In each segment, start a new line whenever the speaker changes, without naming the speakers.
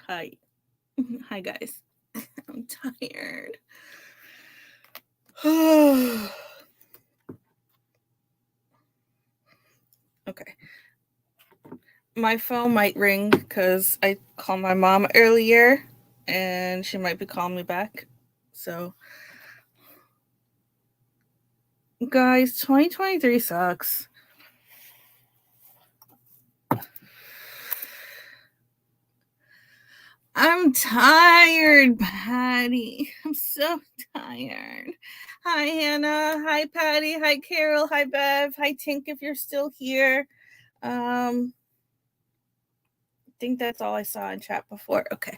Hi. Hi, guys. I'm tired. Okay. My phone might ring because I called my mom earlier and she might be calling me back. So, guys, 2023 sucks. I'm tired, Patty. I'm so tired. Hi, Hannah. Hi, Patty. Hi, Carol. Hi, Bev. Hi, Tink, if you're still here. I think that's all I saw in chat before. Okay.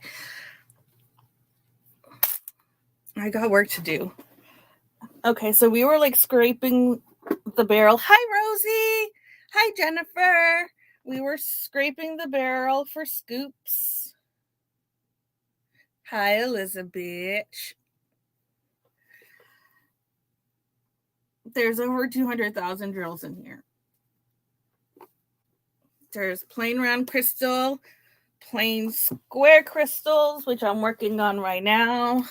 I got work to do. Okay, so we were like scraping the barrel. Hi, Rosie. Hi, Jennifer. We were scraping the barrel for scoops. Hi, Elizabeth. There's over 200,000 drills in here. There's plain round crystal, plain square crystals, which I'm working on right now.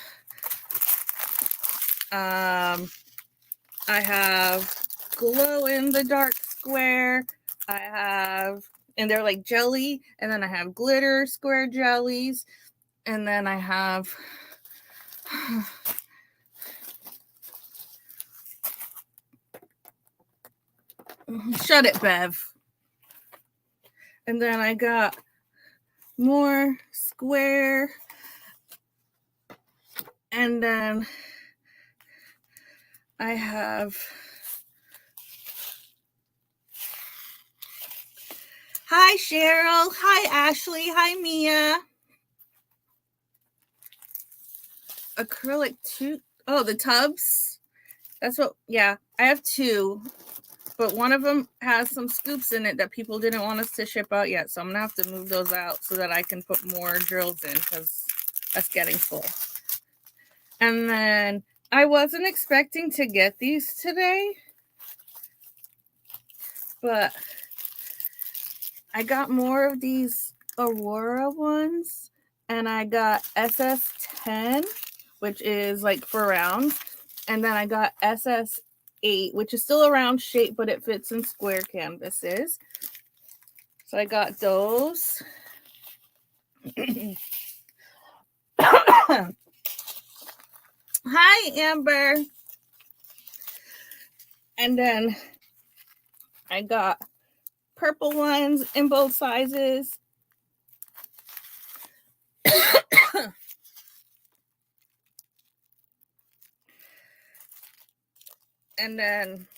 I have glow in the dark square. I have, and they're like jelly, and then I have glitter square jellies, and then I have shut it, Bev. And then I got more square, and then I have hi, Cheryl. Hi, Ashley. Hi, Mia. Acrylic too. Oh, the tubs. That's what, yeah, I have two, but one of them has some scoops in it that people didn't want us to ship out yet. So I'm gonna have to move those out so that I can put more drills in because that's getting full. And then I wasn't expecting to get these today, but I got more of these Aurora ones, and I got SS10, which is like for rounds, and then I got SS8, which is still a round shape, but it fits in square canvases. So I got those. Hi, Amber. And then I got purple ones in both sizes. And then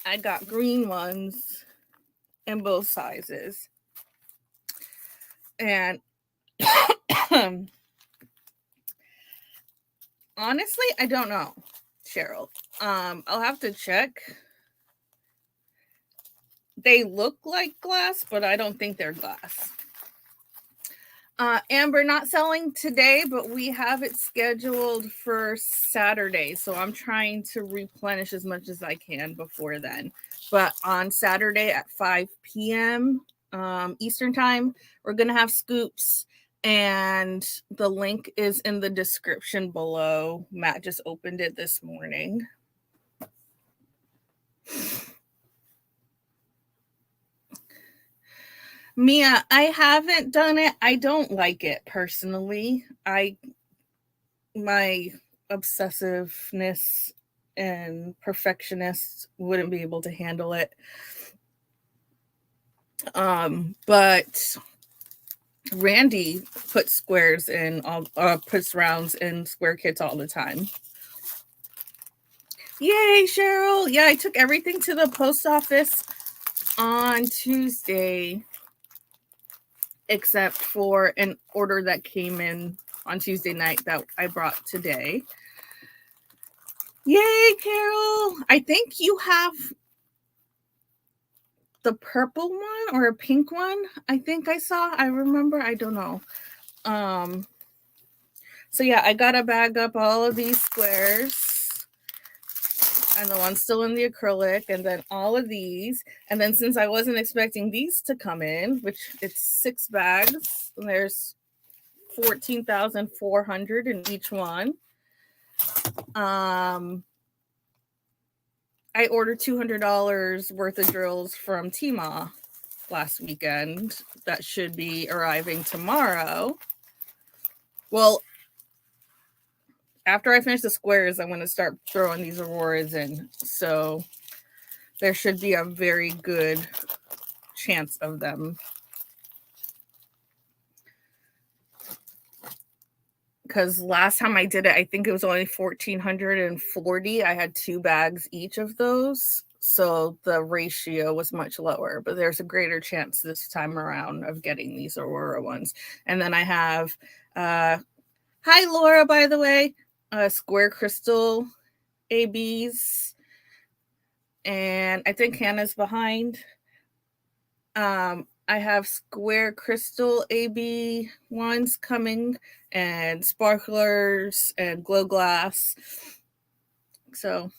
I got green ones in both sizes. And honestly, I don't know, Cheryl. I'll have to check. They look like glass, but I don't think they're glass. Amber, not selling today, but we have it scheduled for Saturday. So I'm trying to replenish as much as I can before then. But on Saturday at 5 p.m. Eastern time, we're going to have scoops. And the link is in the description below. Matt just opened it this morning. Mia, I haven't done it. I don't like it personally. My obsessiveness and perfectionist wouldn't be able to handle it. But Randy puts squares in puts rounds in square kits all the time. Yay, Cheryl. Yeah, I took everything to the post office on Tuesday, except for an order that came in on Tuesday night that I brought today. Yay, Carol. I think you have the purple one or a pink one. I think I saw. I remember. I don't know. So yeah, I got to bag up all of these squares. And the one's still in the acrylic, and then all of these. And then since I wasn't expecting these to come in, which it's 6 bags, and there's $14,400 in each one. I ordered $200 worth of drills from Tmall last weekend that should be arriving tomorrow. Well, after I finish the squares, I'm going to start throwing these Auroras in. So there should be a very good chance of them. Because last time I did it, I think it was only 1,440. I had 2 bags each of those. So the ratio was much lower. But there's a greater chance this time around of getting these Aurora ones. And then I have, hi Laura, by the way, square crystal ABs. And I think Hannah's behind. I have square crystal AB ones coming, and sparklers and glow glass. So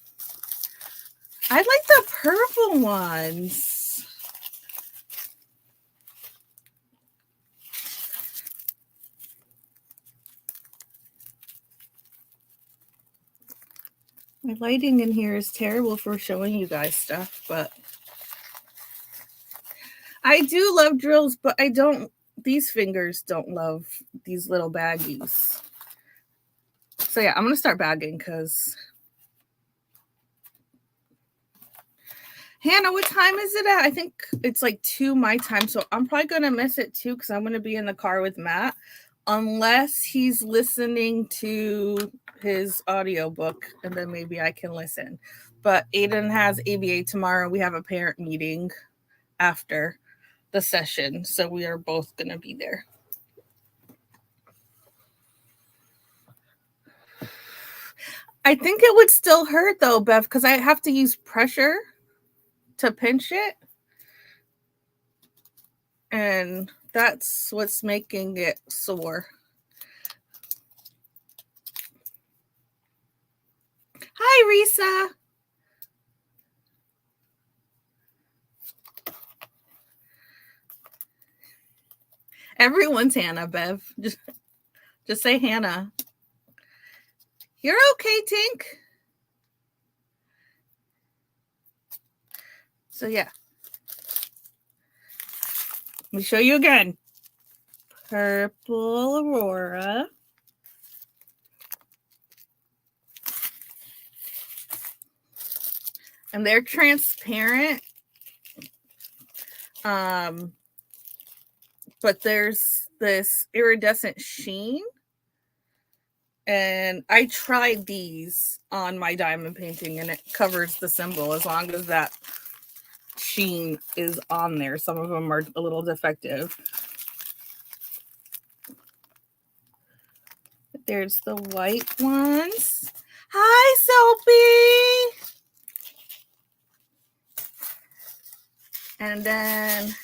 I like the purple ones. My lighting in here is terrible for showing you guys stuff, but I do love drills, but I don't, these fingers don't love these little baggies. So yeah, I'm going to start bagging because Hannah, what time is it at? I think it's like 2 my time. So I'm probably going to miss it too because I'm going to be in the car with Matt unless he's listening to his audiobook, and then maybe I can listen. But Aiden has ABA tomorrow. We have a parent meeting after the session. So we are both going to be there. I think it would still hurt though, Bev, because I have to use pressure to pinch it. And that's what's making it sore. Hi, Risa. Everyone's Hannah, Bev. Just say Hannah. You're okay, Tink. So yeah. Let me show you again. Purple Aurora. And they're transparent. But there's this iridescent sheen. And I tried these on my diamond painting, and it covers the symbol as long as that sheen is on there. Some of them are a little defective. There's the white ones. Hi, Soapy. And then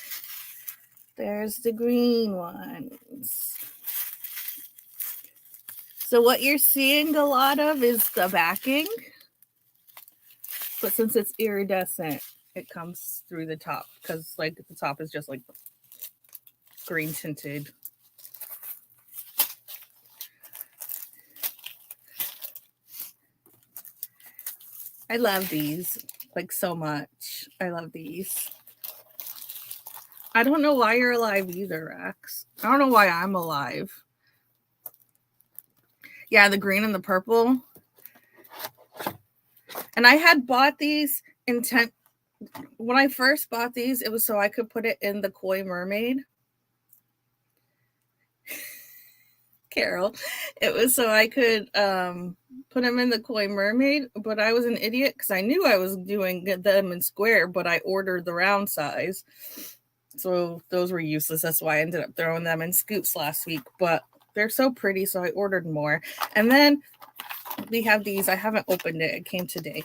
there's the green ones. So what you're seeing a lot of is the backing. But since it's iridescent, it comes through the top because like the top is just like green tinted. I love these like so much. I love these. I don't know why you're alive either, Rex. I don't know why I'm alive. Yeah, the green and the purple. And I had bought these when I first bought these, it was so I could put it in the Koi Mermaid. Carol. It was so I could put them in the Koi Mermaid, but I was an idiot because I knew I was doing them in square, but I ordered the round size. So those were useless. That's why I ended up throwing them in scoops last week. But they're so pretty, so I ordered more. And then we have these. I haven't opened it. It came today.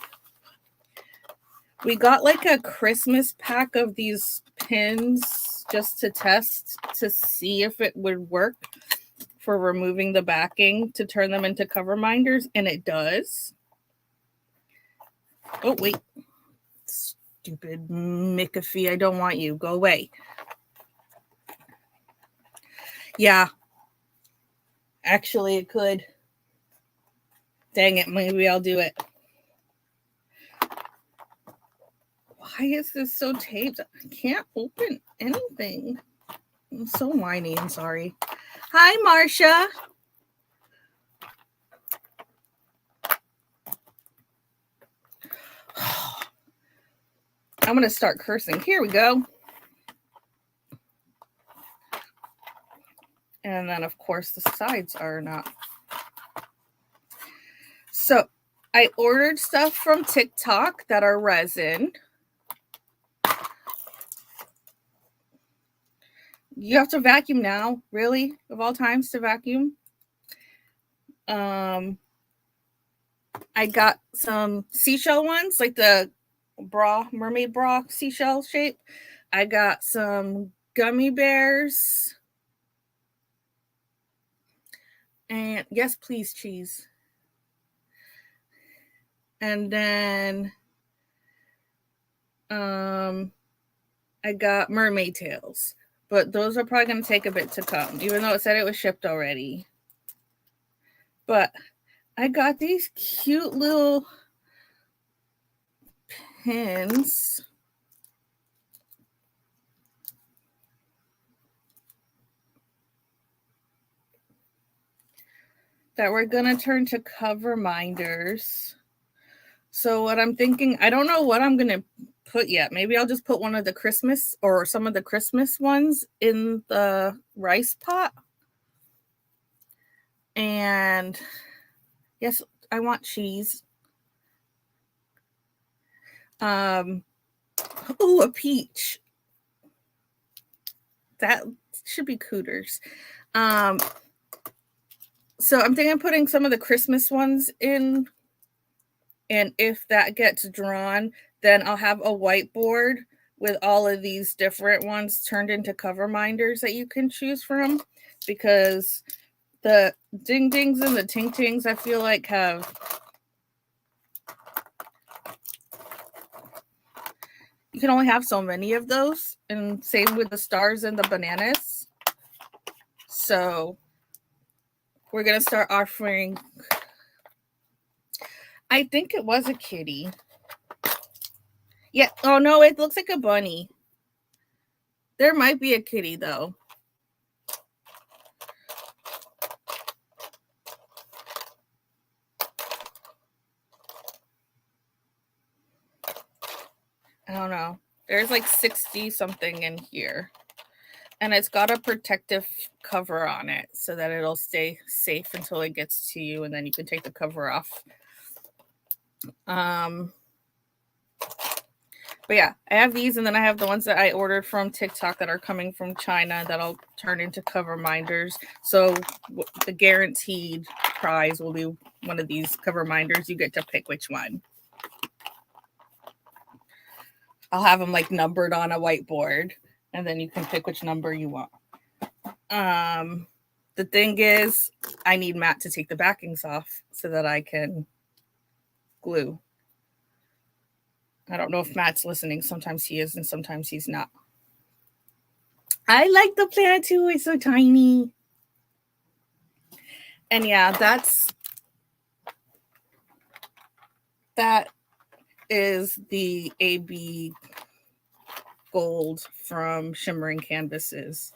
We got like a Christmas pack of these pins just to test to see if it would work for removing the backing to turn them into cover minders, and it does. Oh, wait. Stupid McAfee. I don't want you. Go away. Yeah. Actually, it could. Dang it, maybe I'll do it. Why is this so taped? I can't open anything. I'm so whiny. I'm sorry. Hi, Marcia. I'm going to start cursing. Here we go. And then, of course, the sides are not. So I ordered stuff from TikTok that are resin. You have to vacuum now, really, of all times to vacuum. I got some seashell ones, like the mermaid bra seashell shape. I got some gummy bears. And yes, please, cheese. And then I got mermaid tails. But those are probably going to take a bit to come, even though it said it was shipped already. But I got these cute little pins. That we're going to turn to cover minders. So what I'm thinking, I don't know what I'm going to put yet. Maybe I'll just put one of the Christmas or some of the Christmas ones in the rice pot. And yes, I want cheese. Oh, a peach. That should be Cooters. So I'm thinking of putting some of the Christmas ones in. And if that gets drawn, then I'll have a whiteboard with all of these different ones turned into cover minders that you can choose from. Because the ding dings and the ting tings, I feel like you can only have so many of those. And same with the stars and the bananas. So we're going to start offering. I think it was a kitty. Yeah. Oh, no, it looks like a bunny. There might be a kitty, though. I don't know. There's like 60 something in here. And it's got a protective cover on it so that it'll stay safe until it gets to you, and then you can take the cover off. But yeah, I have these, and then I have the ones that I ordered from TikTok that are coming from China that I'll turn into cover minders. So the guaranteed prize will be one of these cover minders. You get to pick which one. I'll have them like numbered on a whiteboard, and then you can pick which number you want. The thing is, I need Matt to take the backings off so that I can glue. I don't know if Matt's listening. Sometimes he is and sometimes he's not. I like the plant too. It's so tiny. And yeah, that is the AB gold from Shimmering Canvases.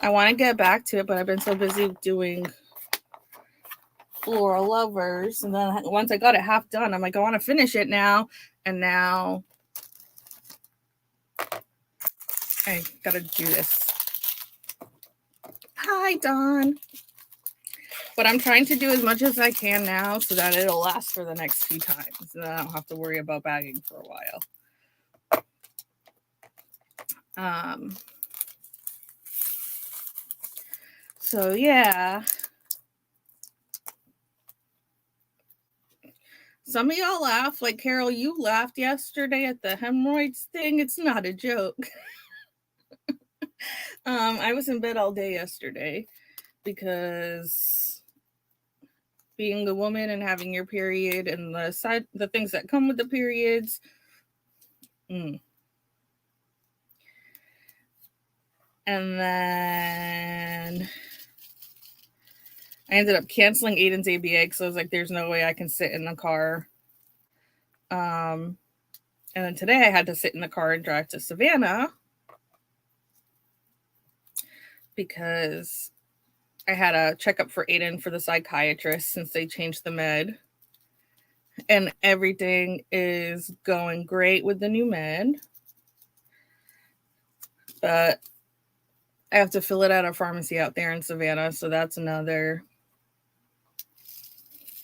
I want to get back to it, but I've been so busy doing Floral Lovers. And then once I got it half done, I'm like, I want to finish it now. And now I got to do this. Hi, Dawn. But I'm trying to do as much as I can now so that it'll last for the next few times. And then I don't have to worry about bagging for a while. So yeah. Some of y'all laugh. Like Carol, you laughed yesterday at the hemorrhoids thing. It's not a joke. I was in bed all day yesterday because being a woman and having your period and the things that come with the periods. And then I ended up canceling Aiden's ABA because I was like, there's no way I can sit in the car. And then today I had to sit in the car and drive to Savannah because I had a checkup for Aiden for the psychiatrist since they changed the med. And everything is going great with the new med. But I have to fill it at a pharmacy out there in Savannah. So that's another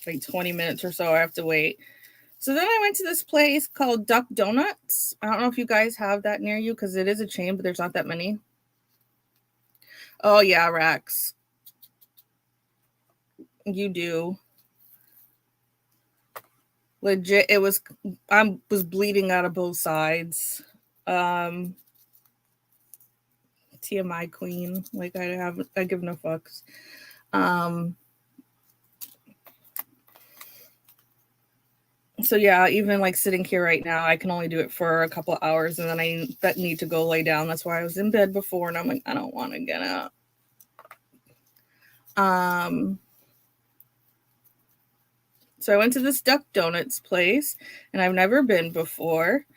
like 20 minutes or so I have to wait. So then I went to this place called Duck Donuts. I don't know if you guys have that near you because it is a chain, but there's not that many. Oh, yeah, Rex. You do. Legit, I was bleeding out of both sides. TMI queen. Like I give no fucks. So yeah, even like sitting here right now, I can only do it for a couple of hours and then I need to go lay down. That's why I was in bed before and I'm like, I don't want to get up. So I went to this Duck Donuts place and I've never been before,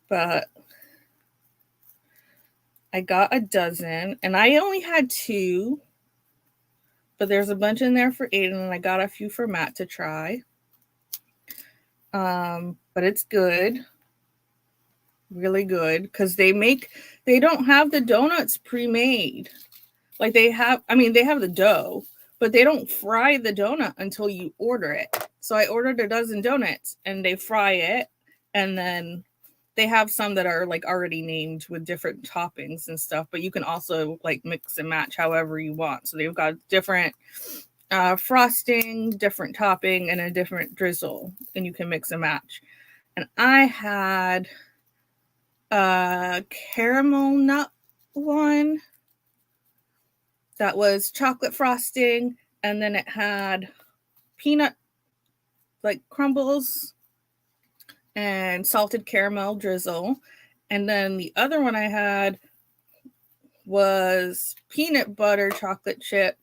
but I got a dozen and I only had 2, but there's a bunch in there for Aiden and I got a few for Matt to try. But it's good. Really good because they don't have the donuts pre-made. Like they have the dough, but they don't fry the donut until you order it. So I ordered a dozen donuts and they fry it. And then they have some that are like already named with different toppings and stuff, but you can also like mix and match however you want. So they've got different frosting, different topping, and a different drizzle, and you can mix and match. And I had a caramel nut one that was chocolate frosting, and then it had peanut like crumbles and salted caramel drizzle. And then the other one I had was peanut butter chocolate chip.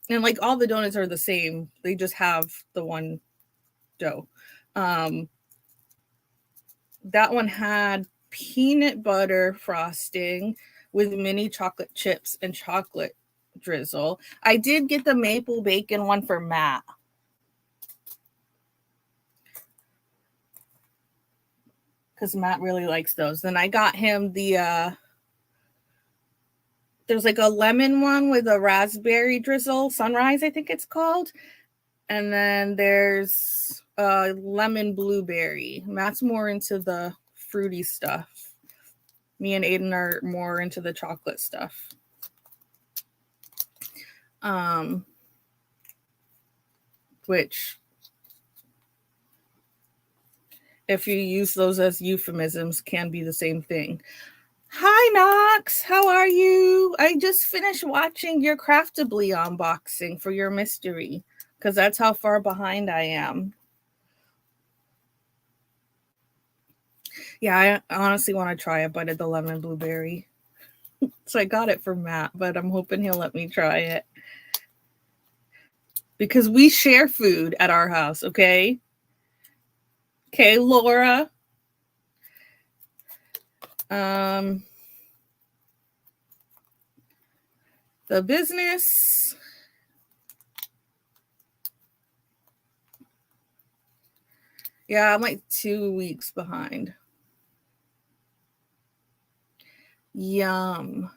And like all the donuts are the same. They just have the one dough. That one had peanut butter frosting with mini chocolate chips and chocolate drizzle. I did get the maple bacon one for Matt. Because Matt really likes those. Then I got him the there's like a lemon one with a raspberry drizzle, Sunrise, I think it's called. And then there's lemon blueberry. Matt's more into the fruity stuff. Me and Aiden are more into the chocolate stuff. Which, if you use those as euphemisms, can be the same thing. Hi, Knox. How are you? I just finished watching your Craftably unboxing for your mystery because that's how far behind I am. Yeah, I honestly want to try a bite of the lemon blueberry. So I got it for Matt, but I'm hoping he'll let me try it. Because we share food at our house, okay? Okay, Laura. The business. Yeah, I'm like 2 weeks behind. Yum.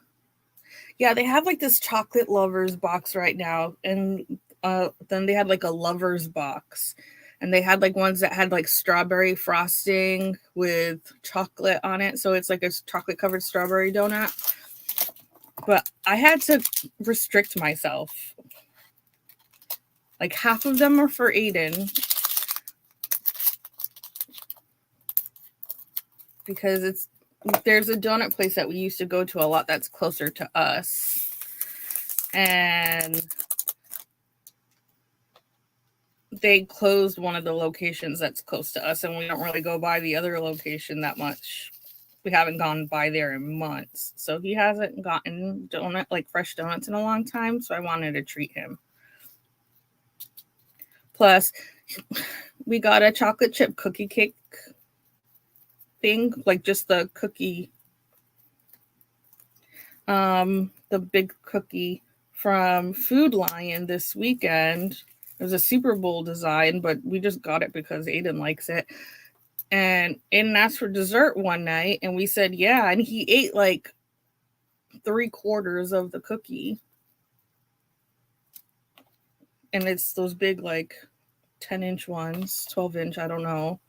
Yeah, they have like this chocolate lovers box right now. And then they had like a lovers box. And they had like ones that had like strawberry frosting with chocolate on it. So it's like a chocolate covered strawberry donut. But I had to restrict myself. Like half of them are for Aiden. Because there's a donut place that we used to go to a lot that's closer to us. And they closed one of the locations that's close to us, and we don't really go by the other location that much we haven't gone by there in months. So he hasn't gotten fresh donuts in a long time. So I wanted to treat him. Plus, we got a chocolate chip cookie cake thing, like just the cookie, the big cookie from Food Lion this weekend. It was a Super Bowl design, but we just got it because Aiden likes it. And Aiden asked for dessert one night, and we said, yeah. And he ate like 3/4 of the cookie. And it's those big, like 10-inch ones, 12-inch, I don't know.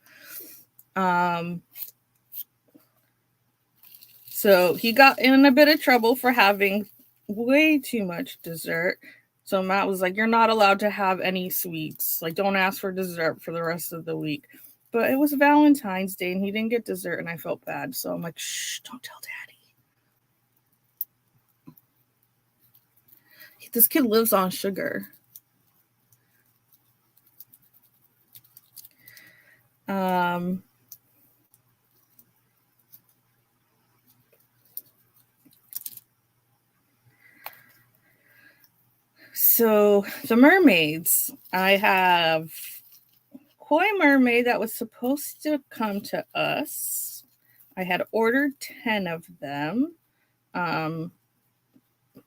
So he got in a bit of trouble for having way too much dessert. So Matt was like, you're not allowed to have any sweets. Like, don't ask for dessert for the rest of the week. But it was Valentine's Day and he didn't get dessert and I felt bad. So I'm like, shh, don't tell Daddy. This kid lives on sugar. So the mermaids, I have Koi Mermaid that was supposed to come to us. I had ordered 10 of them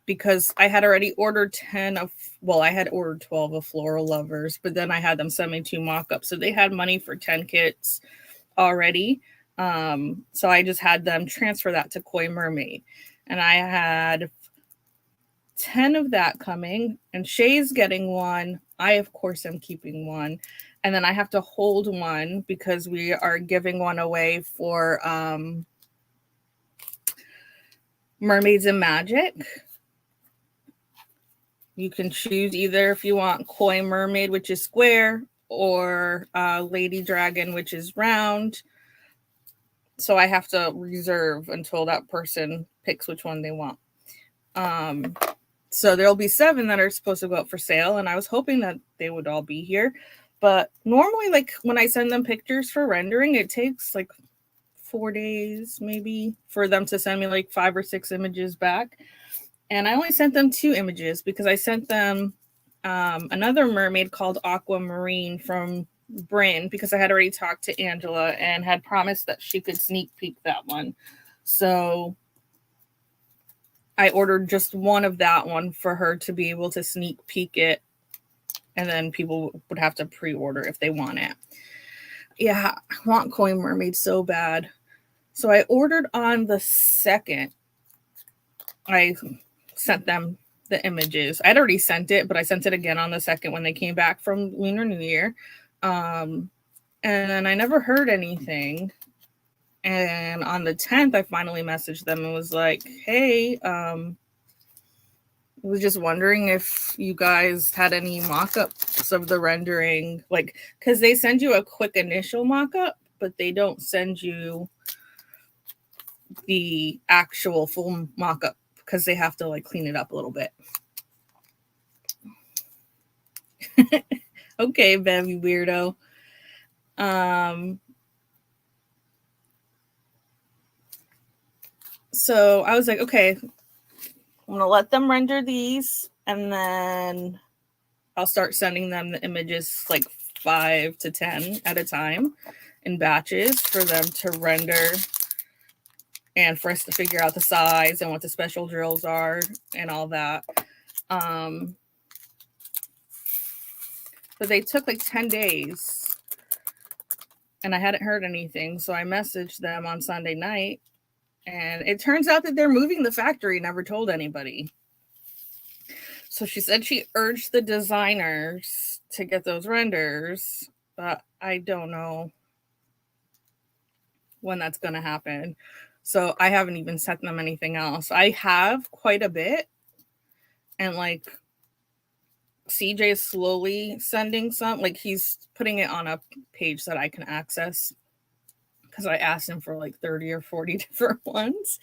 because I had already ordered 10 of, well, I had ordered 12 of Floral Lovers, but then I had them send me 2 mock-ups. So they had money for 10 kits already. So I just had them transfer that to Koi Mermaid. And I had 10 of that coming, and Shay's getting one. I, of course, am keeping one. And then I have to hold one because we are giving one away for Mermaids and Magic. You can choose either if you want Koi Mermaid, which is square, or Lady Dragon, which is round. So I have to reserve until that person picks which one they want. So there'll be 7 that are supposed to go up for sale, and I was hoping that they would all be here. But normally, like when I send them pictures for rendering, it takes like 4 days maybe for them to send me like 5 or 6 images back. And I only sent them 2 images because I sent them another mermaid called Aquamarine from Bryn because I had already talked to Angela and had promised that she could sneak peek that one. So I ordered just one of that one for her to be able to sneak peek it. And then people would have to pre-order if they want it. Yeah, I want Koi Mermaid so bad. So I ordered on the 2nd. I sent them the images. I'd already sent it, but I sent it again on the 2nd when they came back from Lunar New Year. And then I never heard anything. And on the 10th, I finally messaged them and was like, hey, I was just wondering if you guys had any mock-ups of the rendering, like, because they send you a quick initial mock-up, but they don't send you the actual full mock-up because they have to like clean it up a little bit. Okay, Bevy weirdo. So I was like, okay, I'm gonna let them render these, and then I'll start sending them the images like 5 to 10 at a time in batches for them to render and for us to figure out the size and what the special drills are and all that. But they took like 10 days and I hadn't heard anything. So I messaged them on Sunday night and it turns out that they're moving the factory, never told anybody. So she said she urged the designers to get those renders, but I don't know when that's going to happen. So I haven't even sent them anything else. I have quite a bit. And like CJ is slowly sending some, like he's putting it on a page that I can access because I asked him for like 30 or 40 different ones.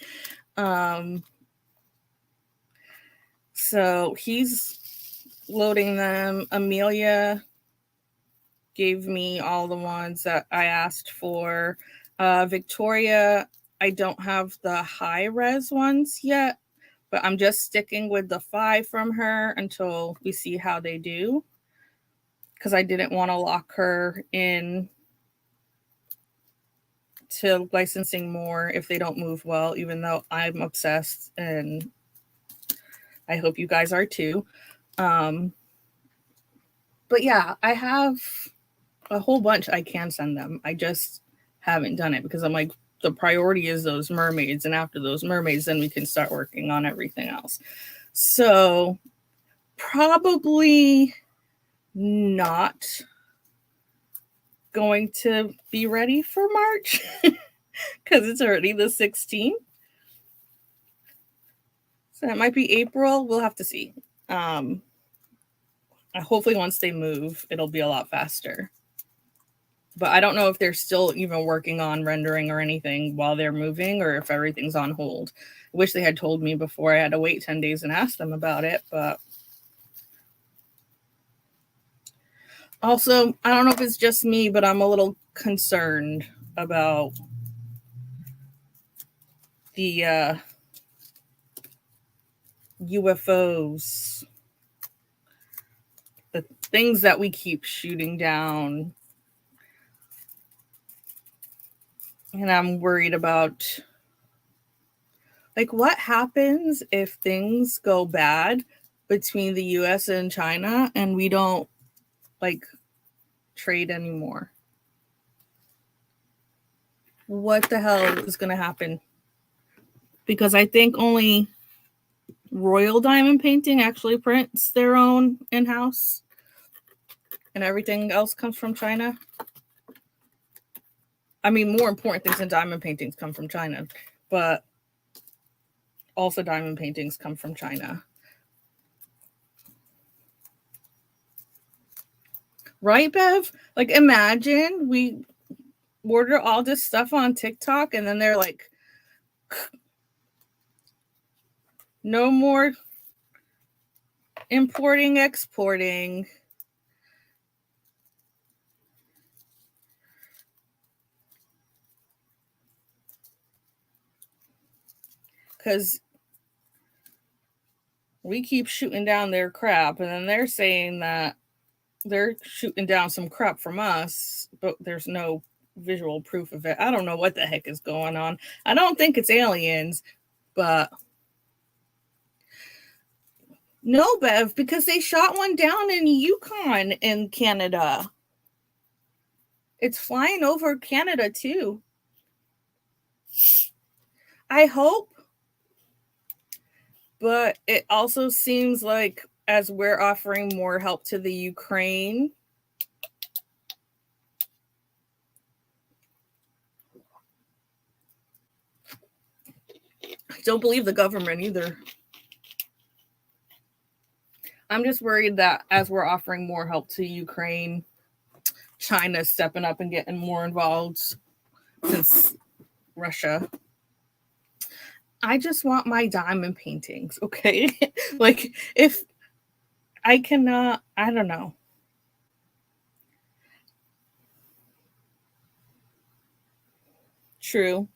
So he's loading them. Amelia gave me all the ones that I asked for. Victoria I don't have the high res ones yet, but I'm just sticking with the 5 from her until we see how they do, because I didn't want to lock her in to licensing more if they don't move well, even though I'm obsessed and I hope you guys are too. But yeah, I have a whole bunch I can send them. I just haven't done it because I'm like, the priority is those mermaids, and after those mermaids, then we can start working on everything else. So probably not going to be ready for March because it's already the 16th. So it might be April. We'll have to see. Hopefully once they move, it'll be a lot faster. But I don't know if they're still even working on rendering or anything while they're moving, or if everything's on hold. I wish they had told me before I had to wait 10 days and ask them about it. But also, I don't know if it's just me, but I'm a little concerned about the UFOs, the things that we keep shooting down. And I'm worried about, like, what happens if things go bad between the US and China and we don't, like, trade anymore? What the hell is going to happen? Because I think only Royal Diamond Painting actually prints their own in-house, and everything else comes from China. I mean, more important things than diamond paintings come from China, but also diamond paintings come from China. Right, Bev? Like, imagine we order all this stuff on TikTok and then they're like, no more importing, exporting. Because we keep shooting down their crap, and then they're saying that they're shooting down some crap from us, but there's no visual proof of it. I don't know what the heck is going on. I don't think it's aliens, but no, Bev, because they shot one down in Yukon in Canada. It's flying over Canada too. I hope, but it also seems like as we're offering more help to the Ukraine, I don't believe the government either. I'm just worried that as we're offering more help to Ukraine, China's stepping up and getting more involved since Russia. I just want my diamond paintings, okay? Like, if I cannot, I don't know. True.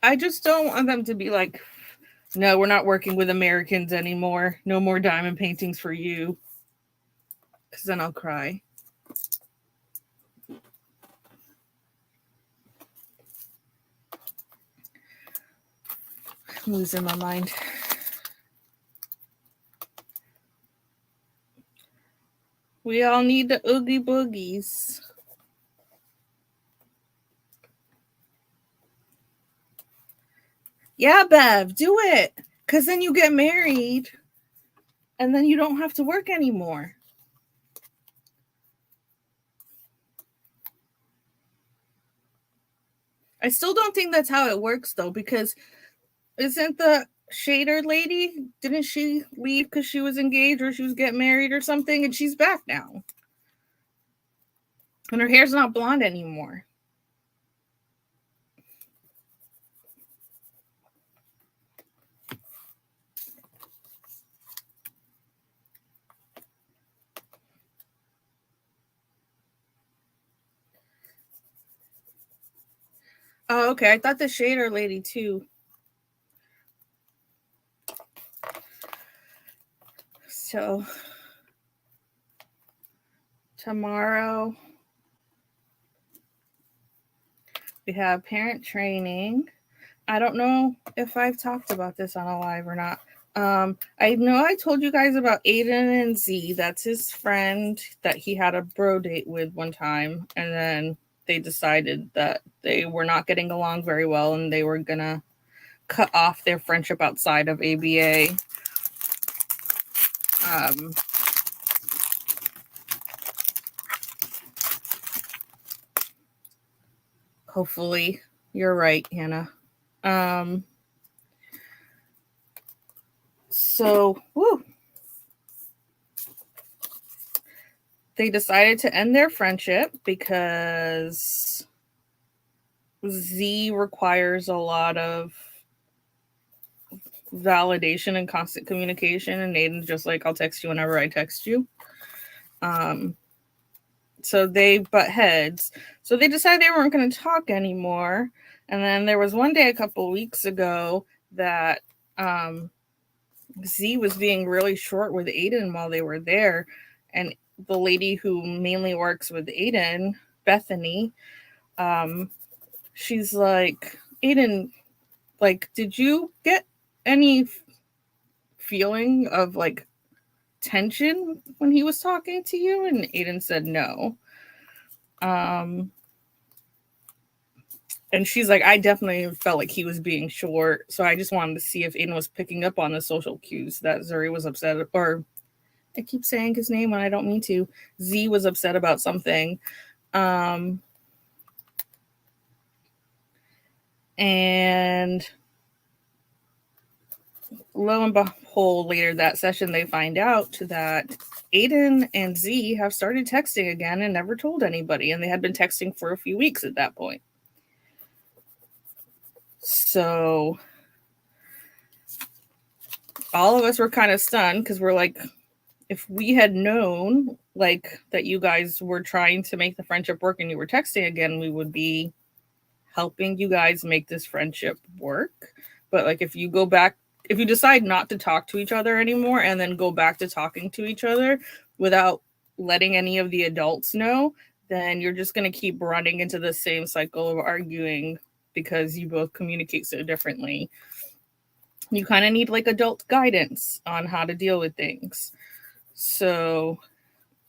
I just don't want them to be like, no, we're not working with Americans anymore. No more diamond paintings for you. Because then I'll cry. I'm losing my mind. We all need the Oogie Boogies. Yeah, Bev, do it. Because then you get married and then you don't have to work anymore. I still don't think that's how it works, though, because isn't the shader lady, didn't she leave because she was engaged or she was getting married or something, and she's back now? And her hair's not blonde anymore. Oh, okay. I thought the shader lady too. So tomorrow we have parent training. I don't know if I've talked about this on a live or not. I know I told you guys about Aiden and Z. That's his friend that he had a bro date with one time. And then they decided that they were not getting along very well and they were going to cut off their friendship outside of ABA. Hopefully, you're right, Hannah. So, woo. They decided to end their friendship because Z requires a lot of validation and constant communication, and Aiden's just like, I'll text you whenever I text you. So they butt heads. So they decided they weren't going to talk anymore. And then there was one day a couple weeks ago that Z was being really short with Aiden while they were there. And the lady who mainly works with Aiden, Bethany, she's like, Aiden, like, did you get any feeling of like tension when he was talking to you? And Aiden said no. And she's like, I definitely felt like he was being short. So I just wanted to see if Aiden was picking up on the social cues that Zuri was upset, or I keep saying his name when I don't mean to. Z was upset about something. And lo and behold, later that session, they find out that Aiden and Z have started texting again and never told anybody. And they had been texting for a few weeks at that point. So all of us were kind of stunned because we're like, if we had known like that you guys were trying to make the friendship work and you were texting again, we would be helping you guys make this friendship work. But like if you go back, if you decide not to talk to each other anymore and then go back to talking to each other without letting any of the adults know, then you're just going to keep running into the same cycle of arguing because you both communicate so differently. You kind of need like adult guidance on how to deal with things. So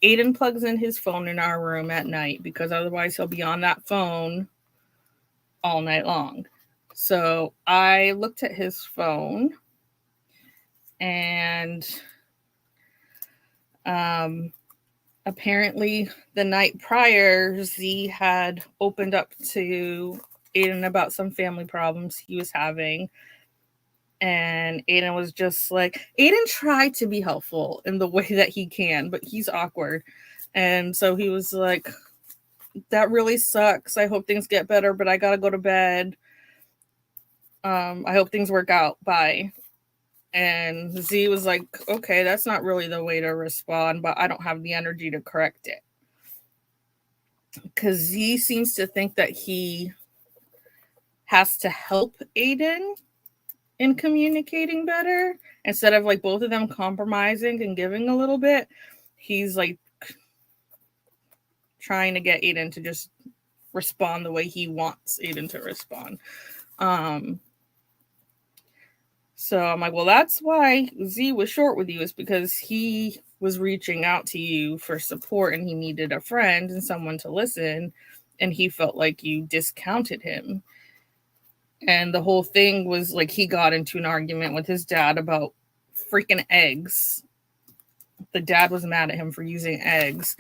Aiden plugs in his phone in our room at night because otherwise he'll be on that phone all night long. So I looked at his phone and apparently the night prior, Z had opened up to Aiden about some family problems he was having. And Aiden was just like, Aiden tried to be helpful in the way that he can, but he's awkward. And so he was like, that really sucks. I hope things get better, but I gotta go to bed. I hope things work out. Bye. And Z was like, okay, that's not really the way to respond, but I don't have the energy to correct it. Because Z seems to think that he has to help Aiden in communicating better instead of like both of them compromising and giving a little bit. He's like trying to get Aiden to just respond the way he wants Aiden to respond. So I'm like, well, that's why Z was short with you, is because he was reaching out to you for support and he needed a friend and someone to listen. And he felt like you discounted him. And the whole thing was like he got into an argument with his dad about freaking eggs. The dad was mad at him for using eggs.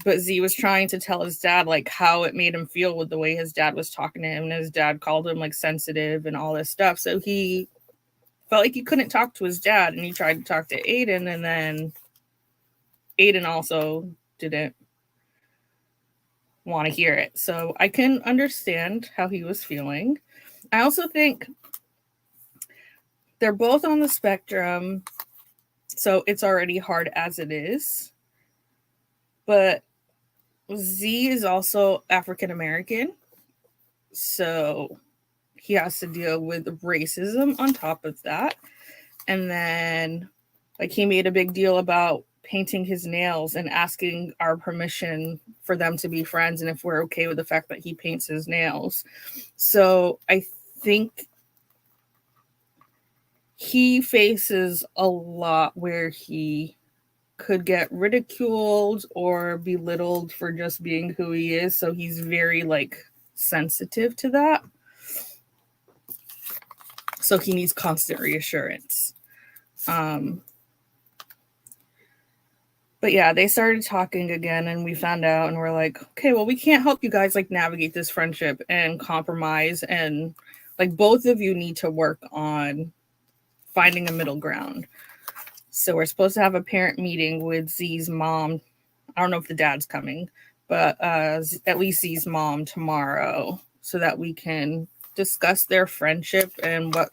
But Z was trying to tell his dad like how it made him feel with the way his dad was talking to him. And his dad called him like sensitive and all this stuff. So he felt like he couldn't talk to his dad, and he tried to talk to Aiden, and then Aiden also didn't want to hear it. So I can understand how he was feeling. I also think they're both on the spectrum, so it's already hard as it is. But Z is also African American, So he has to deal with racism on top of that. And then, like, he made a big deal about painting his nails and asking our permission for them to be friends and if we're okay with the fact that he paints his nails. So I think he faces a lot where he could get ridiculed or belittled for just being who he is. So he's very, like, sensitive to that. So he needs constant reassurance. But yeah, they started talking again and we found out and we're like, okay, well, we can't help you guys like navigate this friendship and compromise. And like both of you need to work on finding a middle ground. So we're supposed to have a parent meeting with Z's mom. I don't know if the dad's coming, but at least Z's mom tomorrow so that we can discuss their friendship and what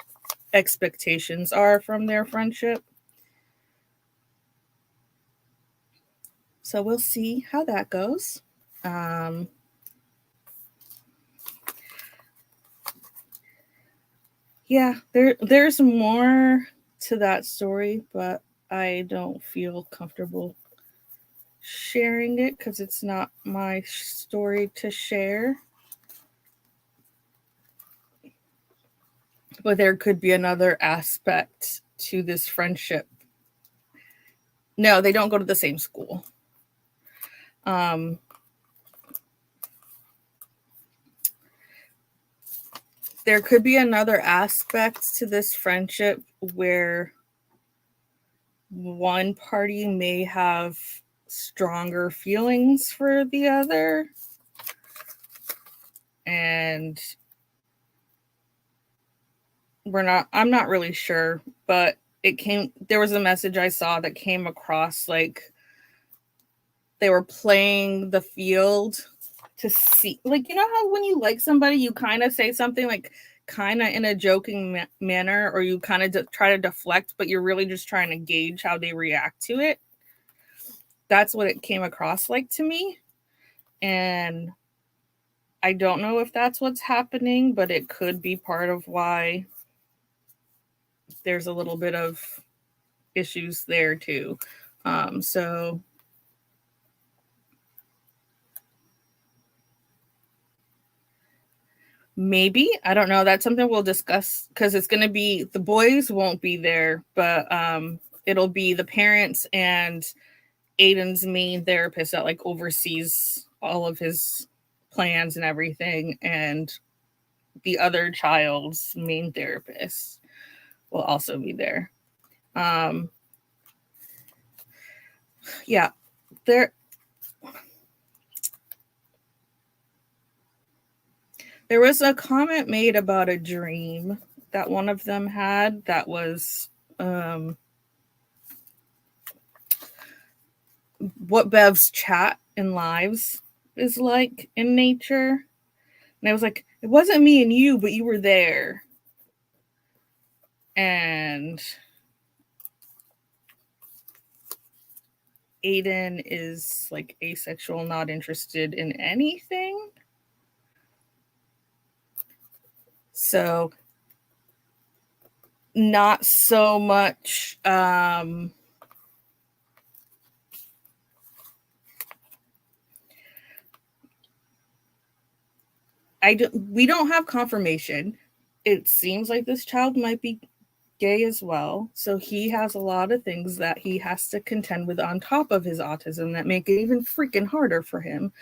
expectations are from their friendship. So we'll see how that goes. Yeah, there's more to that story, but I don't feel comfortable sharing it because it's not my story to share. But there could be another aspect to this friendship. No, they don't go to the same school. There could be another aspect to this friendship where one party may have stronger feelings for the other. And I'm not really sure, but there was a message I saw that came across like they were playing the field to see, like, you know how when you like somebody, you kind of say something like kind of in a joking manner, or you kind of try to deflect, but you're really just trying to gauge how they react to it. That's what it came across like to me. And I don't know if that's what's happening, but it could be part of why there's a little bit of issues there too. So maybe, I don't know. That's something we'll discuss because it's going to be, the boys won't be there, but it'll be the parents and Aiden's main therapist that like oversees all of his plans and everything, and the other child's main therapist will also be there. Yeah, there was a comment made about a dream that one of them had that was what Bev's chat in lives is like in nature. And I was like, it wasn't me and you, but you were there. And Aiden is like asexual, not interested in anything. So not so much we don't have confirmation. It seems like this child might be gay as well. So he has a lot of things that he has to contend with on top of his autism that make it even freaking harder for him.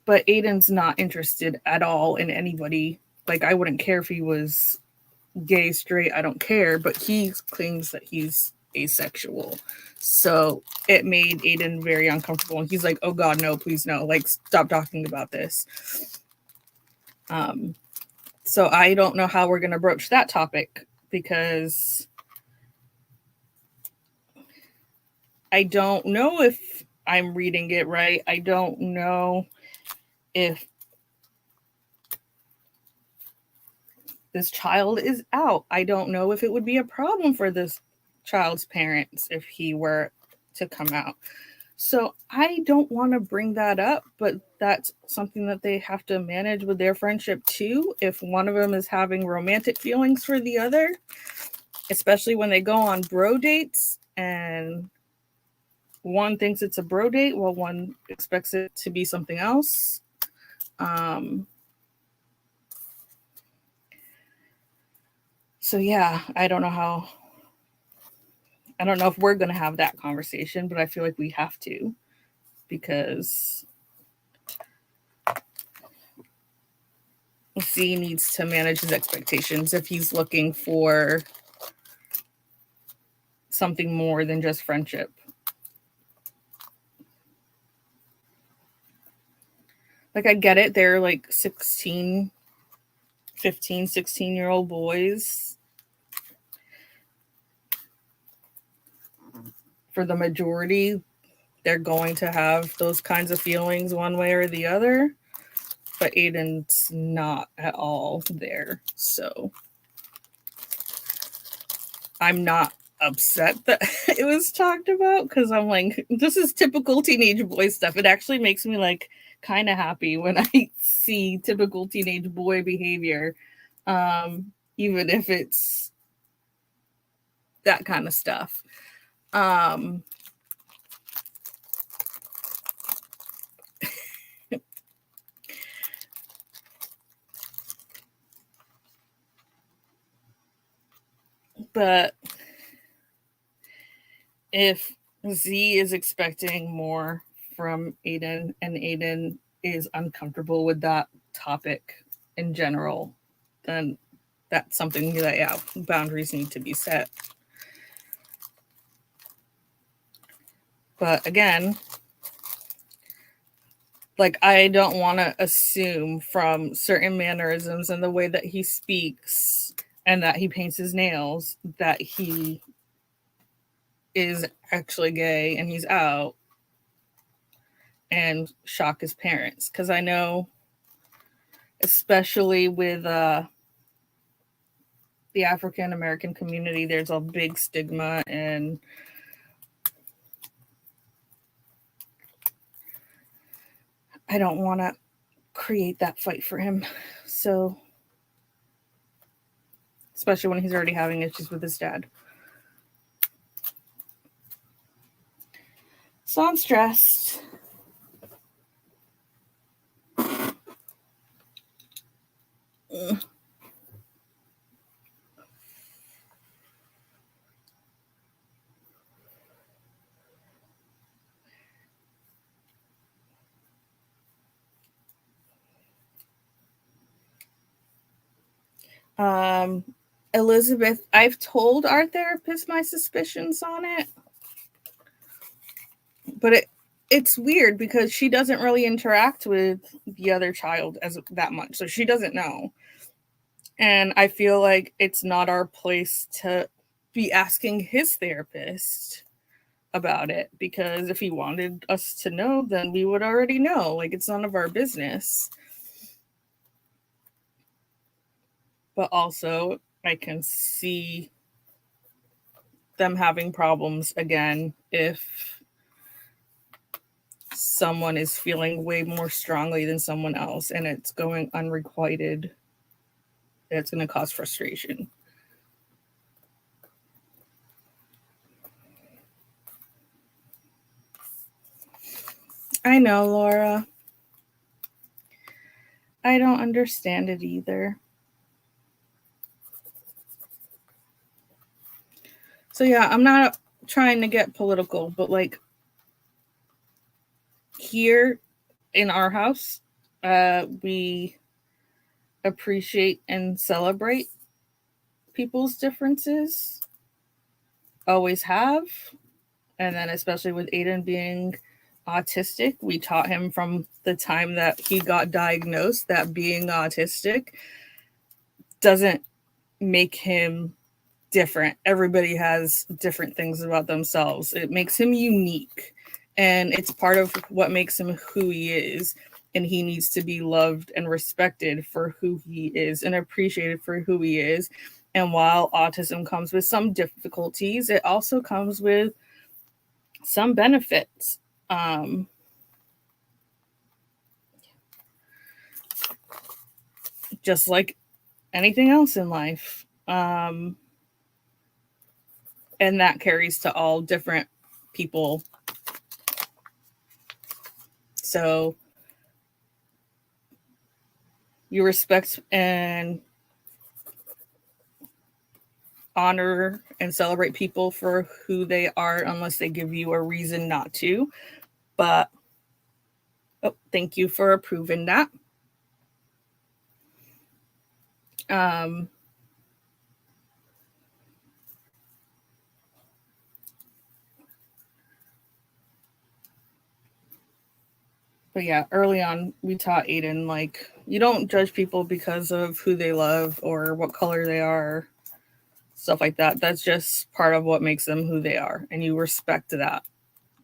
But Aiden's not interested at all in anybody. Like, I wouldn't care if he was gay, straight, I don't care. But he claims that he's asexual. So it made Aiden very uncomfortable. And he's like, oh God, no, please no. Like, stop talking about this. So I don't know how we're going to broach that topic because I don't know if I'm reading it right. I don't know if this child is out. I don't know if it would be a problem for this child's parents if he were to come out. So I don't want to bring that up, but that's something that they have to manage with their friendship too. If one of them is having romantic feelings for the other, especially when they go on bro dates and one thinks it's a bro date while one expects it to be something else. So yeah, I don't know if we're going to have that conversation, but I feel like we have to, because Z needs to manage his expectations if he's looking for something more than just friendship. Like, I get it. They're like 15, 16-year-old boys. For the majority, they're going to have those kinds of feelings one way or the other. But Aiden's not at all there. So I'm not upset that it was talked about, because I'm like, this is typical teenage boy stuff. It actually makes me like kind of happy when I see typical teenage boy behavior, even if it's that kind of stuff. But if Z is expecting more from Aiden and Aiden is uncomfortable with that topic in general, then that's something that, yeah, boundaries need to be set. But again, like, I don't want to assume from certain mannerisms and the way that he speaks and that he paints his nails that he is actually gay and he's out, and shock his parents. Because I know, especially with the African American community, there's a big stigma, and I don't want to create that fight for him. So, especially when he's already having issues with his dad. So I'm stressed. Elizabeth, I've told our therapist my suspicions on it, but it's weird because she doesn't really interact with the other child as that much, so she doesn't know. And I feel like it's not our place to be asking his therapist about it, because if he wanted us to know, then we would already know. Like, it's none of our business. But also, I can see them having problems again if someone is feeling way more strongly than someone else and it's going unrequited. It's going to cause frustration. I know, Laura. I don't understand it either. So yeah, I'm not trying to get political, but like, here in our house, we appreciate and celebrate people's differences. Always have. And then especially with Aiden being autistic, we taught him from the time that he got diagnosed that being autistic doesn't make him different. Everybody has different things about themselves. It makes him unique, and it's part of what makes him who he is. And he needs to be loved and respected for who he is and appreciated for who he is. And while autism comes with some difficulties, it also comes with some benefits. Just like anything else in life. And that carries to all different people. So you respect and honor and celebrate people for who they are unless they give you a reason not to. But thank you for approving that. But yeah, early on, we taught Aiden, like, you don't judge people because of who they love or what color they are, stuff like that. That's just part of what makes them who they are. And you respect that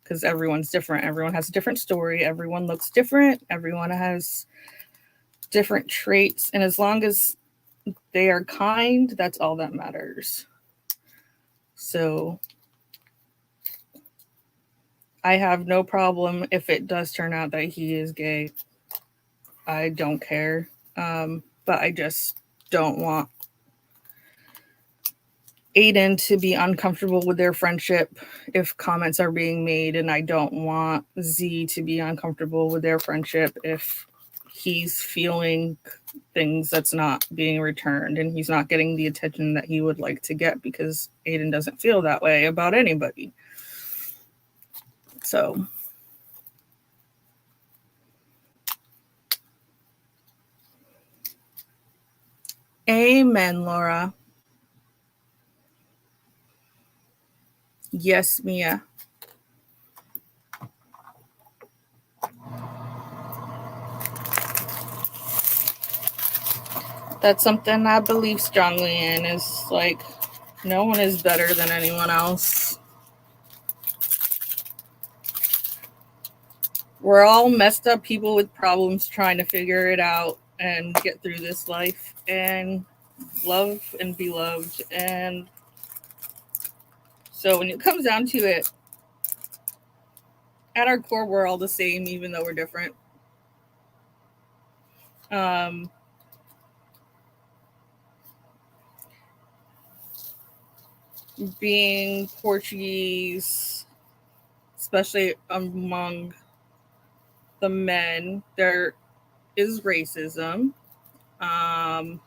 because everyone's different. Everyone has a different story. Everyone looks different. Everyone has different traits. And as long as they are kind, that's all that matters. So I have no problem if it does turn out that he is gay. I don't care. But I just don't want Aiden to be uncomfortable with their friendship if comments are being made, and I don't want Z to be uncomfortable with their friendship if he's feeling things that's not being returned and he's not getting the attention that he would like to get because Aiden doesn't feel that way about anybody. So amen, Laura. Yes, Mia. That's something I believe strongly in, is like no one is better than anyone else. We're all messed up people with problems trying to figure it out and get through this life and love and be loved. And so when it comes down to it, at our core, we're all the same, even though we're different. Being Portuguese, especially among the men, there is racism. And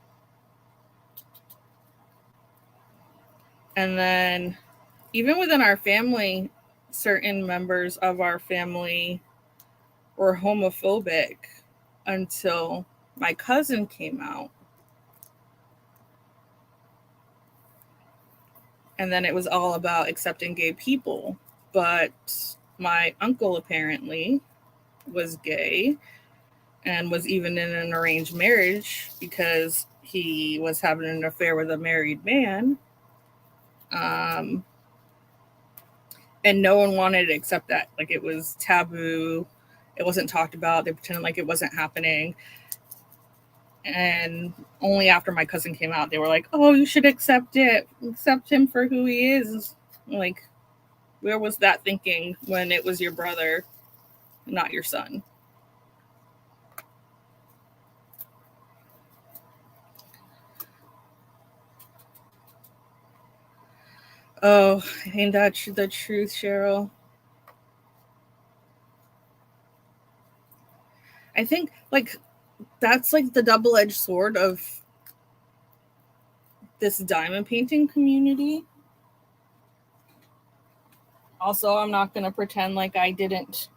then even within our family, certain members of our family were homophobic until my cousin came out. And then it was all about accepting gay people. But my uncle apparently was gay and was even in an arranged marriage because he was having an affair with a married man. And no one wanted to accept that. Like, it was taboo. It wasn't talked about. They pretended like it wasn't happening. And only after my cousin came out, they were like, oh, you should accept it. Accept him for who he is. Like, where was that thinking when it was your brother, not your son? Oh, ain't that the truth, Cheryl? I think, like, that's like the double-edged sword of this diamond painting community. Also, I'm not going to pretend like I didn't.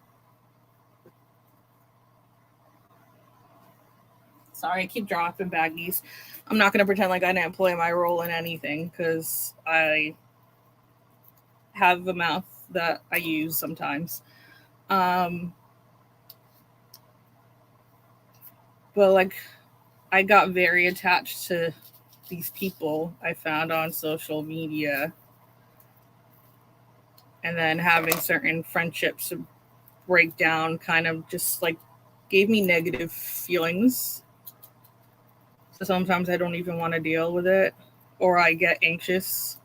Sorry, I keep dropping baggies. I'm not going to pretend like I didn't play my role in anything because I have a mouth that I use sometimes. But like, I got very attached to these people I found on social media, and then having certain friendships break down kind of just like gave me negative feelings. So sometimes I don't even want to deal with it, or I get anxious.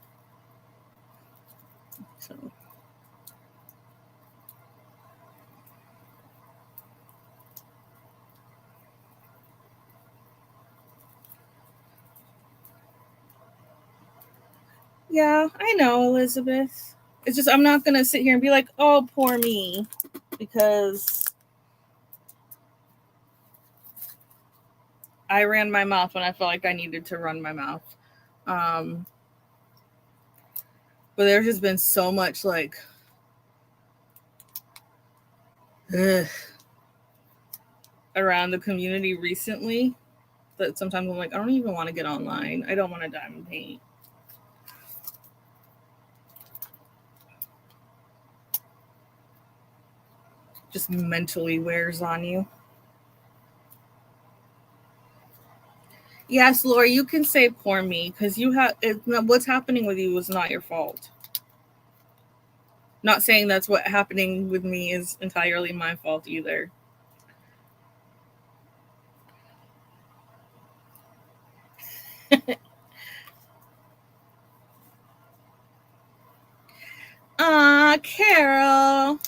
So Yeah, I know, Elizabeth. It's just I'm not gonna sit here and be like, oh, poor me, because I ran my mouth when I felt like I needed to run my mouth. But there's just been so much like around the community recently that sometimes I'm like, I don't even want to get online. I don't want to diamond paint. Just mentally wears on you. Yes, Laura, you can say poor me because you have what's happening with you was not your fault. Not saying that's what happening with me is entirely my fault either. Carol.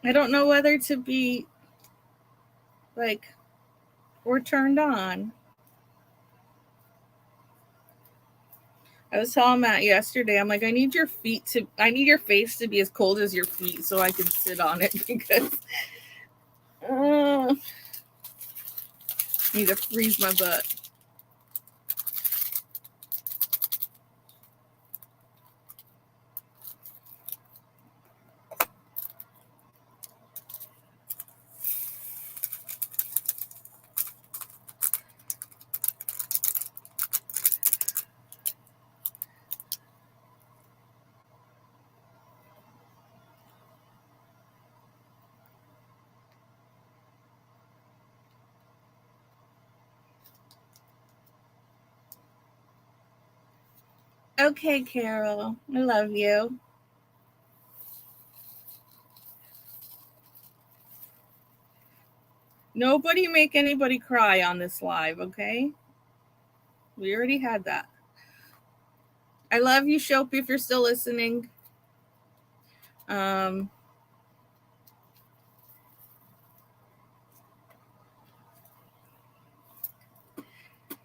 I don't know whether to be like or turned on. I was telling Matt yesterday, I'm like, I need your face to be as cold as your feet so I can sit on it because I need to freeze my butt. Okay, Carol, I love you. Nobody make anybody cry on this live, okay? We already had that. I love you, Shopi, if you're still listening.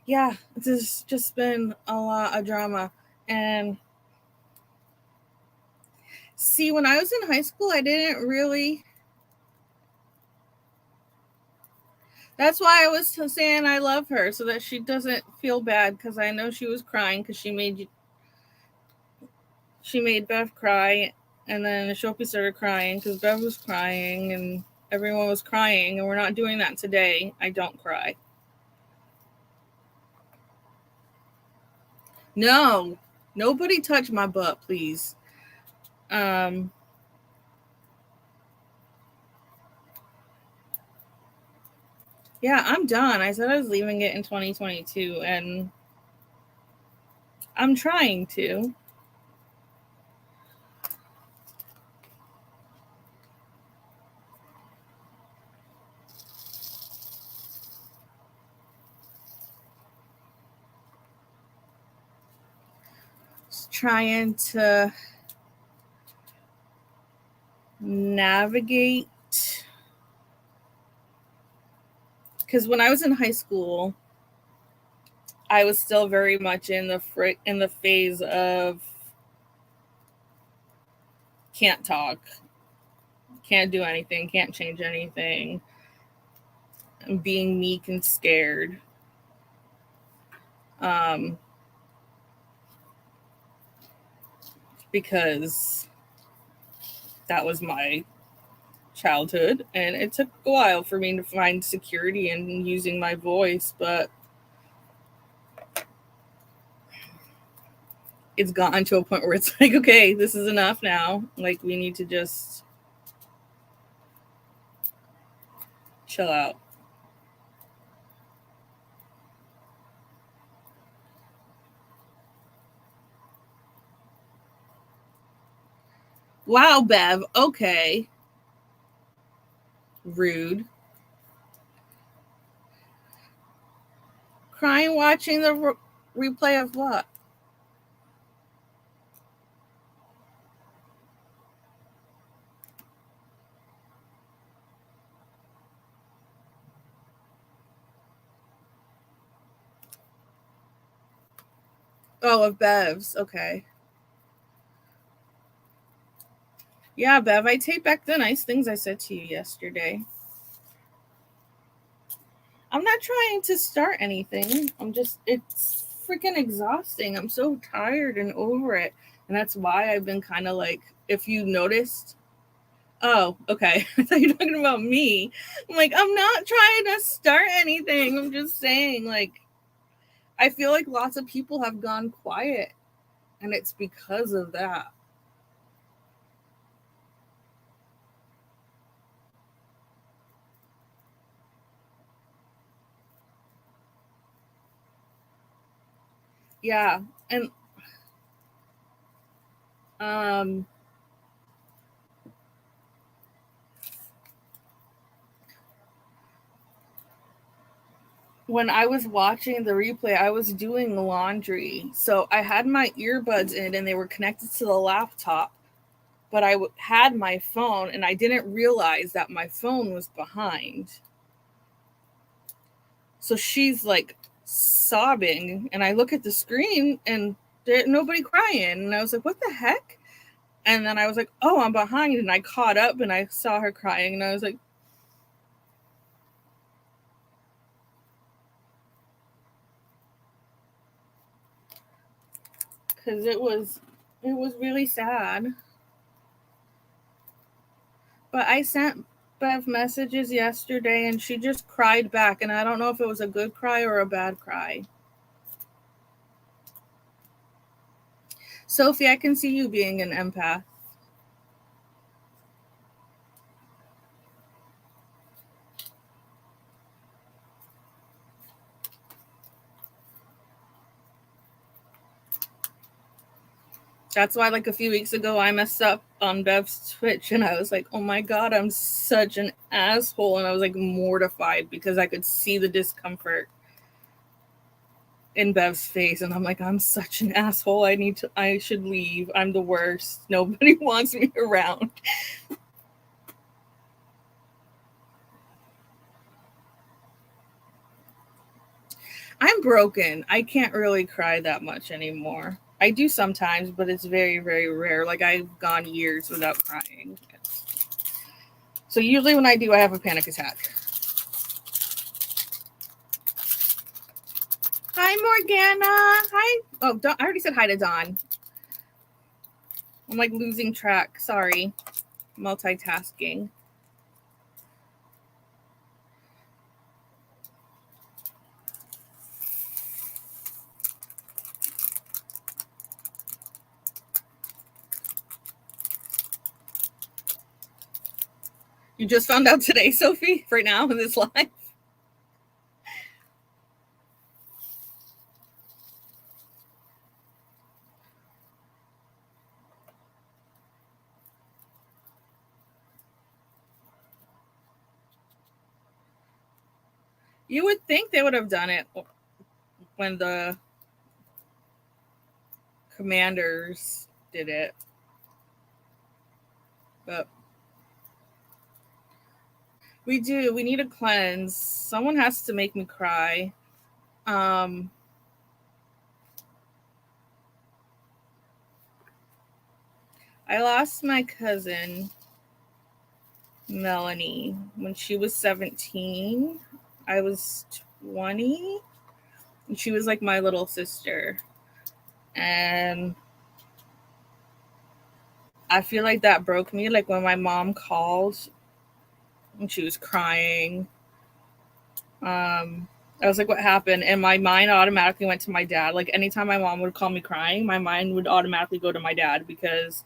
Yeah, it's just been a lot of drama. And see, when I was in high school, I didn't really. That's why I was saying I love her so that she doesn't feel bad because I know she was crying because she made Bev cry, and then Shopi started crying because Bev was crying and everyone was crying, and we're not doing that today. I don't cry. No, nobody touch my butt, please. Yeah, I'm done. I said I was leaving it in 2022, and I'm trying to. Just trying to navigate. Because when I was in high school, I was still very much in the phase of can't talk, can't do anything, can't change anything, and being meek and scared. Because that was my childhood, and it took a while for me to find security in using my voice, but it's gotten to a point where it's like, okay, this is enough now. Like, we need to just chill out. Wow, Bev. Okay. Rude. Crying watching the replay of what? Oh, of Bev's. Okay. Yeah, Bev, I take back the nice things I said to you yesterday. I'm not trying to start anything. It's freaking exhausting. I'm so tired and over it. And that's why I've been kind of like, if you noticed, oh, okay. I thought you were talking about me. I'm like, I'm not trying to start anything. I'm just saying, like, I feel like lots of people have gone quiet, and it's because of that. Yeah. And um when I was watching the replay, I was doing laundry. So I had my earbuds in and they were connected to the laptop, but had my phone and I didn't realize that my phone was behind. So she's like sobbing, and I look at the screen and there's nobody crying. And I was like, what the heck? And then I was like, oh, I'm behind. And I caught up and I saw her crying. And I was like, because it was really sad. But I sent Bev messages yesterday and she just cried back. And I don't know if it was a good cry or a bad cry. Sophie, I can see you being an empath. That's why, like, a few weeks ago, I messed up on Bev's Twitch and I was like, oh my God, I'm such an asshole. And I was like mortified because I could see the discomfort in Bev's face. And I'm like, I'm such an asshole. I should leave. I'm the worst. Nobody wants me around. I'm broken. I can't really cry that much anymore. I do sometimes, but it's very, very rare. Like, I've gone years without crying. So usually when I do, I have a panic attack. Hi, Morgana. Hi. Oh, I already said hi to Dawn. I'm like losing track. Sorry. Multitasking. You just found out today, Sophie, right now in this live? You would think they would have done it when the commanders did it. But we do. We need a cleanse. Someone has to make me cry. I lost my cousin Melanie when she was 17. I was 20. And she was like my little sister. And I feel like that broke me. Like when my mom called and she was crying. I was like, what happened? And my mind automatically went to my dad. Like anytime my mom would call me crying, my mind would automatically go to my dad because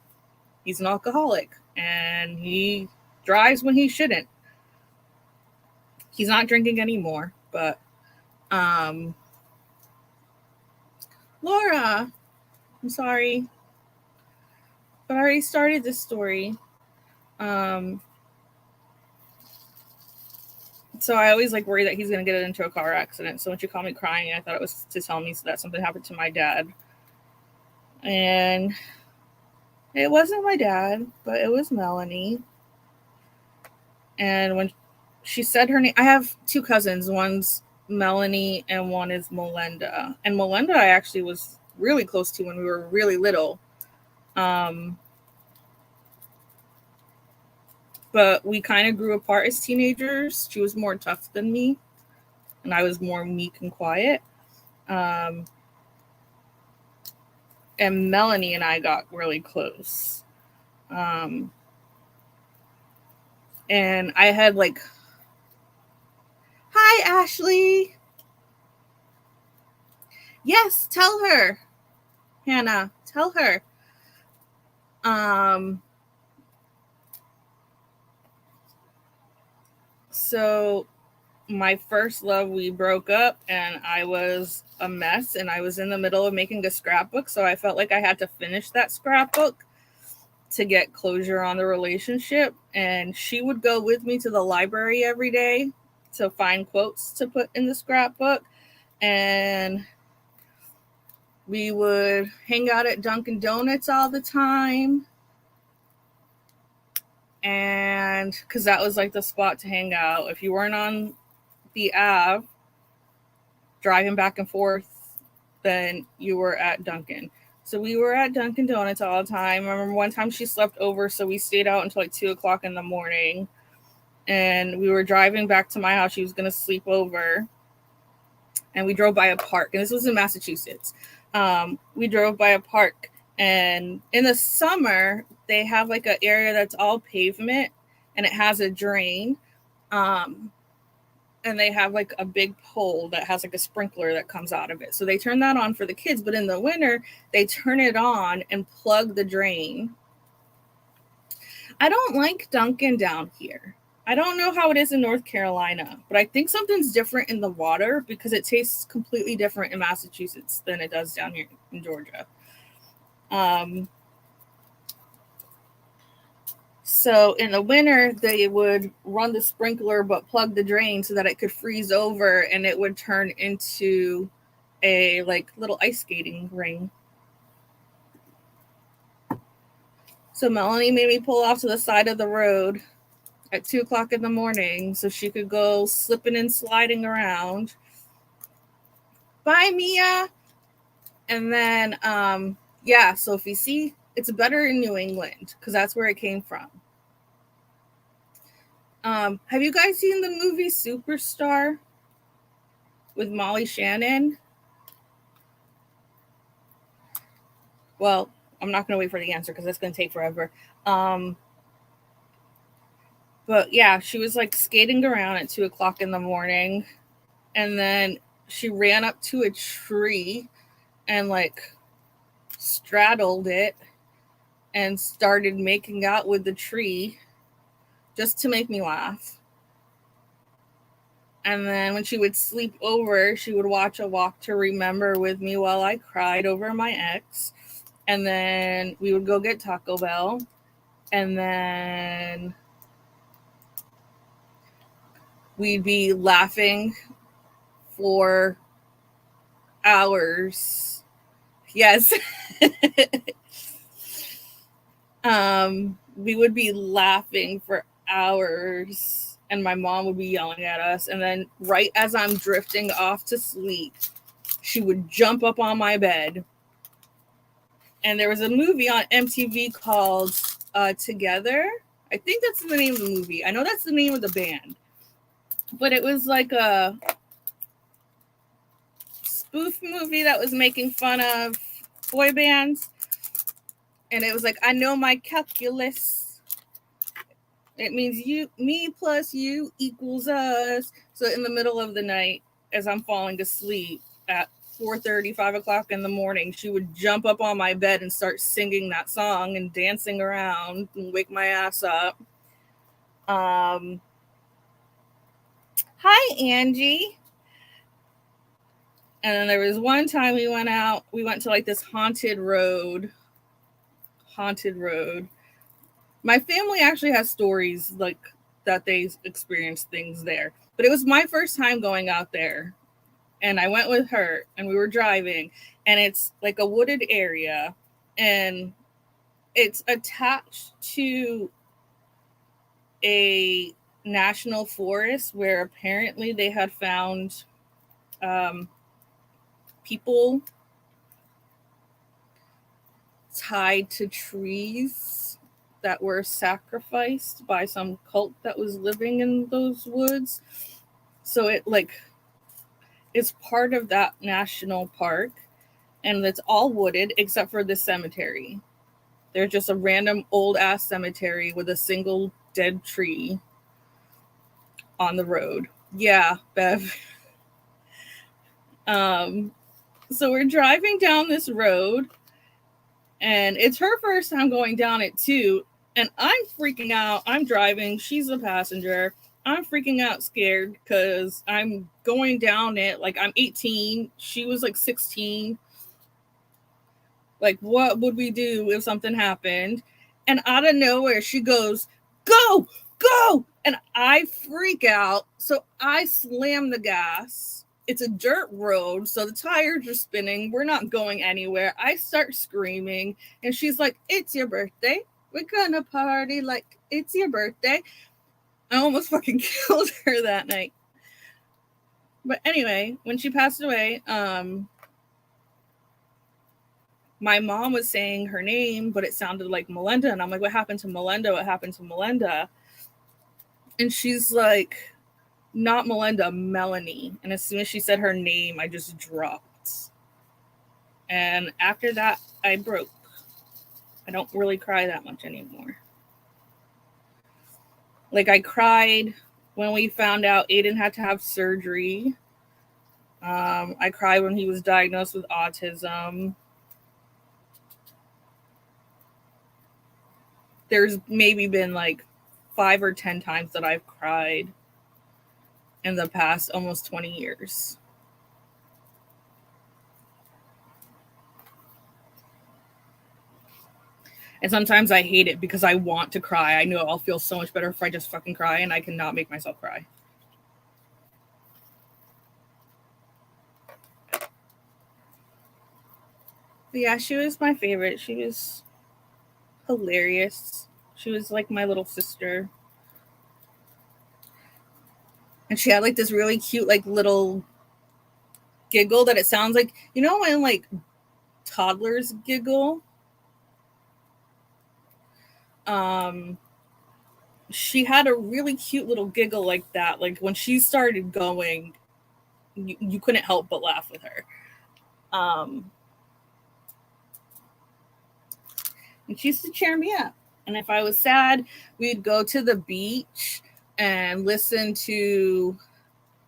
he's an alcoholic and he drives when he shouldn't. He's not drinking anymore, but Laura, I'm sorry, but I already started this story. Um, so I always like worry that he's gonna get into a car accident. So when she called me crying, I thought it was to tell me that something happened to my dad. And it wasn't my dad, but it was Melanie. And when she said her name, I have two cousins. One's Melanie and one is Melinda. And Melinda, I actually was really close to when we were really little. But we kind of grew apart as teenagers. She was more tough than me, and I was more meek and quiet. And Melanie and I got really close. And I had like, hi, Ashley. Yes, tell her. Hannah, tell her. So my first love, we broke up and I was a mess and I was in the middle of making a scrapbook. So I felt like I had to finish that scrapbook to get closure on the relationship. And she would go with me to the library every day to find quotes to put in the scrapbook. And we would hang out at Dunkin' Donuts all the time. And because that was like the spot to hang out. If you weren't on the Ave driving back and forth, then you were at Dunkin'. So we were at Dunkin' Donuts all the time. I remember one time she slept over, so we stayed out until like 2 o'clock in the morning. And we were driving back to my house. She was going to sleep over. And we drove by a park. And this was in Massachusetts. We drove by a park. And in the summer, they have like an area that's all pavement. And it has a drain. And they have like a big pole that has like a sprinkler that comes out of it. So they turn that on for the kids. But in the winter, they turn it on and plug the drain. I don't like Dunkin' down here. I don't know how it is in North Carolina, but I think something's different in the water because it tastes completely different in Massachusetts than it does down here in Georgia. So in the winter, they would run the sprinkler but plug the drain so that it could freeze over and it would turn into a like little ice skating ring. So Melanie made me pull off to the side of the road at 2 o'clock in the morning so she could go slipping and sliding around. Bye, Mia. And then, yeah, so if you see, it's better in New England because that's where it came from. Have you guys seen the movie Superstar with Molly Shannon? Well, I'm not going to wait for the answer because that's going to take forever. But yeah, she was like skating around at 2 o'clock in the morning. And then she ran up to a tree and like straddled it and started making out with the tree just to make me laugh. And then when she would sleep over, she would watch A Walk to Remember with me while I cried over my ex. And then we would go get Taco Bell. And then we'd be laughing for hours. Yes. We would be laughing for hours and my mom would be yelling at us. And then right as I'm drifting off to sleep, she would jump up on my bed. And there was a movie on MTV called Together. I think that's the name of the movie. I know that's the name of the band. But it was like a spoof movie that was making fun of boy bands. And it was like, I know my calculus. It means me plus you equals us. So in the middle of the night, as I'm falling asleep at 4:30, 5 o'clock in the morning, she would jump up on my bed and start singing that song and dancing around and wake my ass up. Hi, Angie. And then there was one time we went to like this haunted road. My family actually has stories like that they experienced things there. But it was my first time going out there. And I went with her and we were driving and it's like a wooded area and it's attached to a national forest where apparently they had found people tied to trees that were sacrificed by some cult that was living in those woods. So it like is part of that national park, and it's all wooded except for the cemetery. There's just a random old ass cemetery with a single dead tree on the road. Yeah, Bev. So we're driving down this road, and it's her first time going down it too. And I'm freaking out. I'm driving. She's the passenger. I'm freaking out scared because I'm going down it. Like, I'm 18. She was like 16. Like, what would we do if something happened? And out of nowhere, she goes, go, go. And I freak out. So I slam the gas. It's a dirt road, so the tires are spinning. We're not going anywhere. I start screaming, and she's like, it's your birthday. We're gonna party like it's your birthday. I almost fucking killed her that night. But anyway, when she passed away, my mom was saying her name, but it sounded like Melinda. And I'm like, what happened to Melinda? What happened to Melinda? And she's like, not Melinda, Melanie. And as soon as she said her name, I just dropped. And after that, I broke. I don't really cry that much anymore. Like, I cried when we found out Aiden had to have surgery. I cried when he was diagnosed with autism. There's maybe been like 5 or 10 times that I've cried in the past almost 20 years. And sometimes I hate it because I want to cry. I know I'll feel so much better if I just fucking cry, and I cannot make myself cry. But yeah, she was my favorite. She was hilarious. She was like my little sister. And she had like this really cute, like little giggle that it sounds like, you know, when like toddlers giggle. She had a really cute little giggle like that. Like when she started going, you couldn't help but laugh with her. And she used to cheer me up. And if I was sad, we'd go to the beach and listen to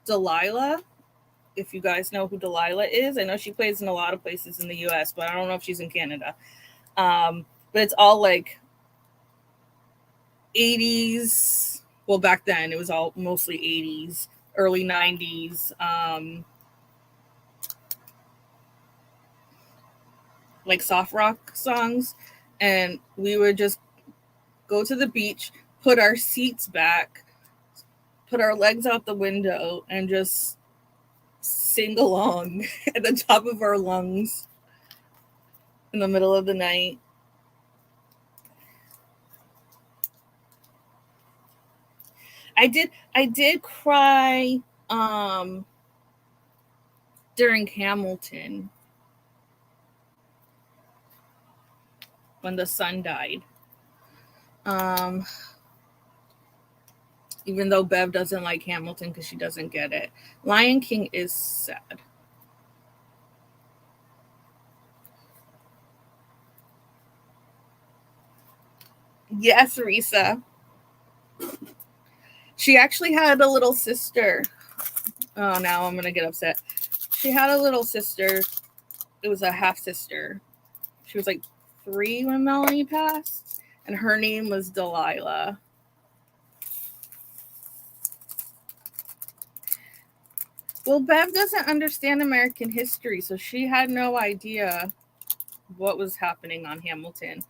Delilah. If you guys know who Delilah is, I know she plays in a lot of places in the US, but I don't know if she's in Canada. But it's all like 80s. Well, back then it was all mostly 80s, early 90s. Like soft rock songs. And we would just go to the beach, put our seats back, put our legs out the window, and just sing along at the top of our lungs in the middle of the night. I did cry during Hamilton when the son died. Even though Bev doesn't like Hamilton because she doesn't get it. Lion King is sad. Yes, Risa. She actually had a little sister. Oh, now I'm going to get upset. She had a little sister. It was a half sister. She was like 3 when Melanie passed. And her name was Delilah. Well, Bev doesn't understand American history, so she had no idea what was happening on Hamilton.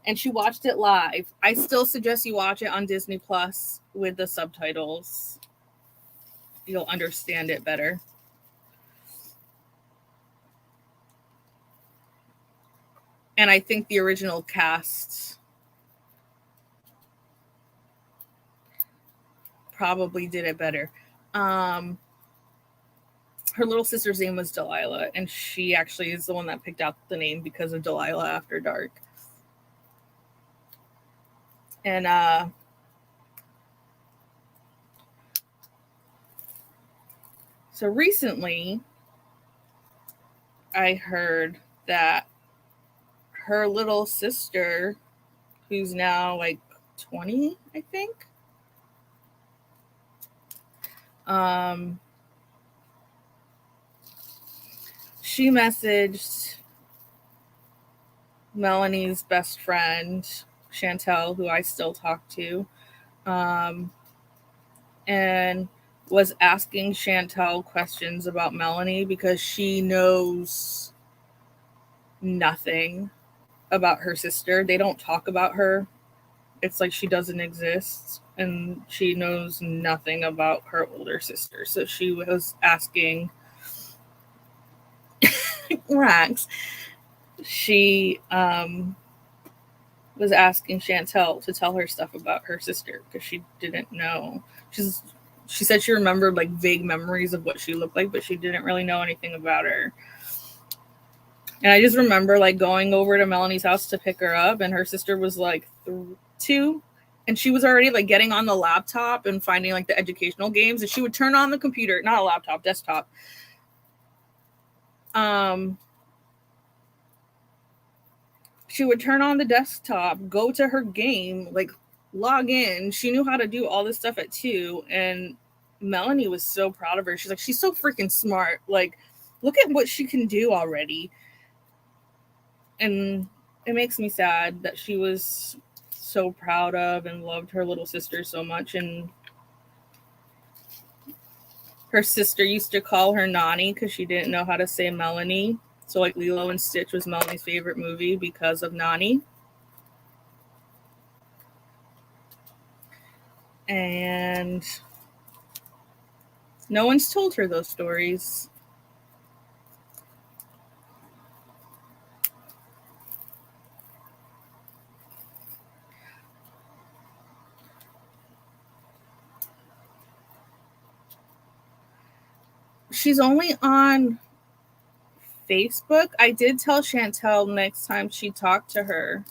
And she watched it live. I still suggest you watch it on Disney Plus with the subtitles. You'll understand it better. And I think the original cast probably did it better. Her little sister's name was Delilah, and she actually is the one that picked out the name because of Delilah After Dark. And so recently I heard that her little sister, who's now like 20, I think, she messaged Melanie's best friend, Chantel, who I still talk to, and was asking Chantel questions about Melanie because she knows nothing about her sister. They don't talk about her. It's like she doesn't exist, and she knows nothing about her older sister. So she was asking Rax. She was asking Chantel to tell her stuff about her sister because she didn't know. She said she remembered like vague memories of what she looked like, but she didn't really know anything about her. And I just remember like going over to Melanie's house to pick her up, and her sister was like 2, and she was already like getting on the laptop and finding like the educational games, and she would turn on the computer, not a laptop, desktop. She would turn on the desktop, go to her game, like log in. She knew how to do all this stuff at 2, and Melanie was so proud of her. She's like, she's so freaking smart. Like, look at what she can do already. And it makes me sad that she was so proud of and loved her little sister so much. And her sister used to call her Nani because she didn't know how to say Melanie. So like Lilo and Stitch was Melanie's favorite movie because of Nani. And no one's told her those stories. She's only on Facebook. I did tell Chantel next time she talked to her,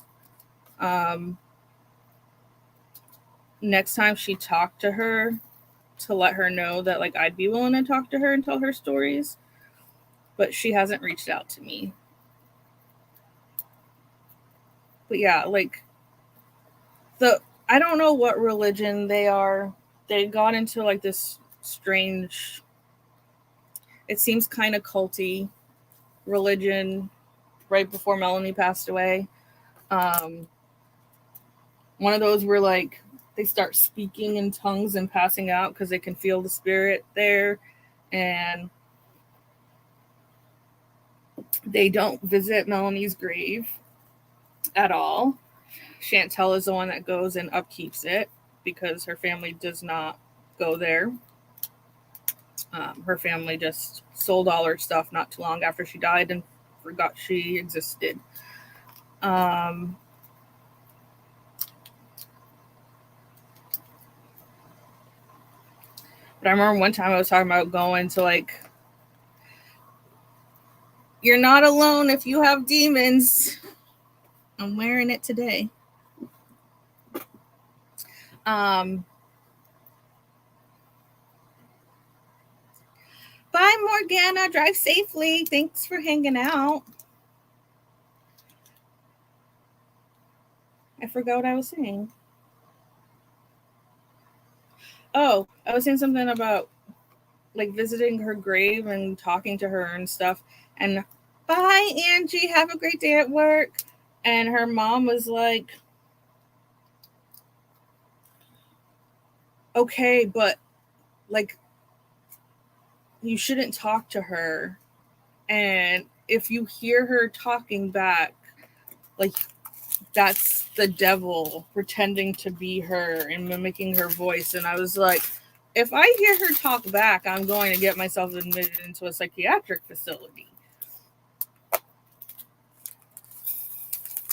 to let her know that like I'd be willing to talk to her and tell her stories, but she hasn't reached out to me. But yeah, like I don't know what religion they are. They got into like this strange, it seems kind of culty religion right before Melanie passed away. One of those where like they start speaking in tongues and passing out because they can feel the spirit there, and they don't visit Melanie's grave at all. Chantel is the one that goes and upkeeps it because her family does not go there. Her family just sold all her stuff not too long after she died and forgot she existed. But I remember one time I was talking about going to like, you're not alone if you have demons. I'm wearing it today. Bye, Morgana. Drive safely. Thanks for hanging out. I forgot what I was saying. Oh, I was saying something about like visiting her grave and talking to her and stuff. And bye, Angie. Have a great day at work. And her mom was like, okay, but like, you shouldn't talk to her. And if you hear her talking back, like, that's the devil pretending to be her and mimicking her voice. And I was like, if I hear her talk back, I'm going to get myself admitted into a psychiatric facility.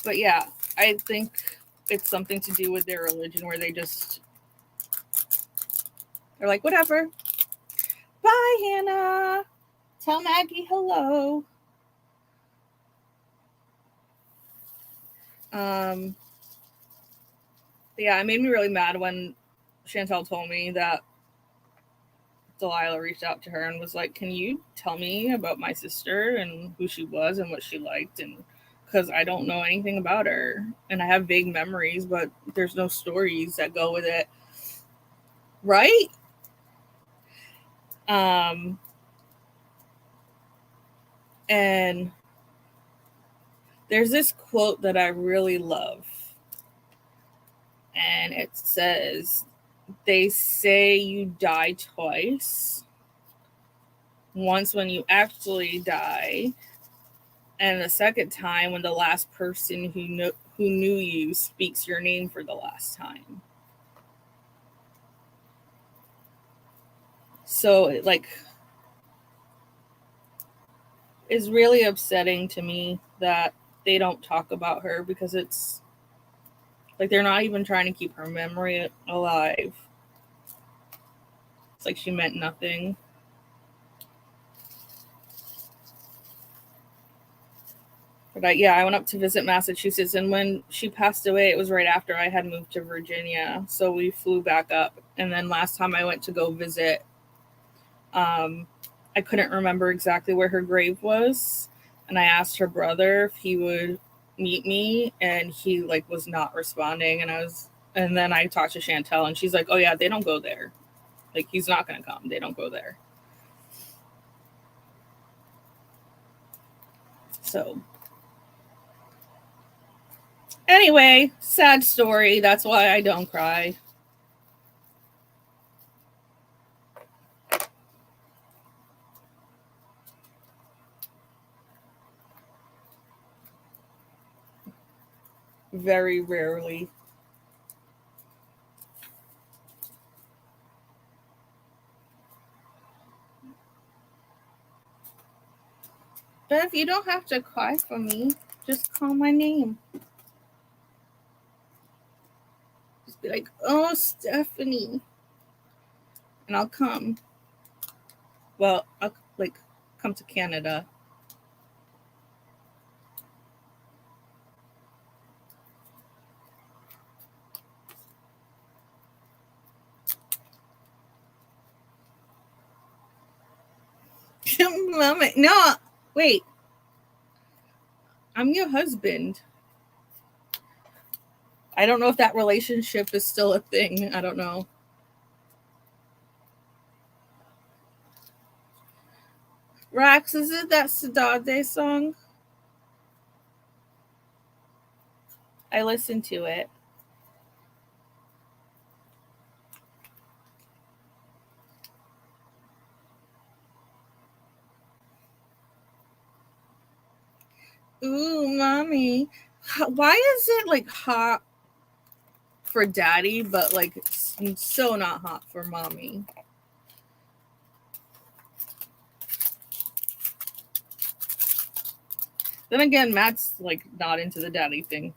But yeah, I think it's something to do with their religion where they're like, whatever. Bye, Hannah. Tell Maggie hello. Yeah, it made me really mad when Chantel told me that Delilah reached out to her and was like, "Can you tell me about my sister and who she was and what she liked?" And because I don't know anything about her and I have vague memories, but there's no stories that go with it, right? Um, and there's this quote that I really love, and it says, "They say you die twice. Once when you actually die, and the second time when the last person who knew you speaks your name for the last time." So it like is really upsetting to me that they don't talk about her, because it's like they're not even trying to keep her memory alive. It's like she meant nothing. But I went up to visit Massachusetts, and when she passed away, it was right after I had moved to Virginia. So we flew back up, and then last time I went to go visit, um, I couldn't remember exactly where her grave was, and I asked her brother if he would meet me, and he like was not responding. And then I talked to Chantel, and she's like, "Oh yeah, they don't go there. Like he's not gonna come. They don't go there." So anyway, sad story. That's why I don't cry. Very rarely. Bev, you don't have to cry for me. Just call my name. Just be like, "Oh, Stephanie," and I'll come. Well, I'll like come to Canada. Mama, no, wait. I'm your husband. I don't know if that relationship is still a thing. I don't know. Rax, is it that Sadade song? I listened to it. Ooh, mommy. Why is it like hot for daddy, but like so not hot for mommy? Then again, Matt's like not into the daddy thing,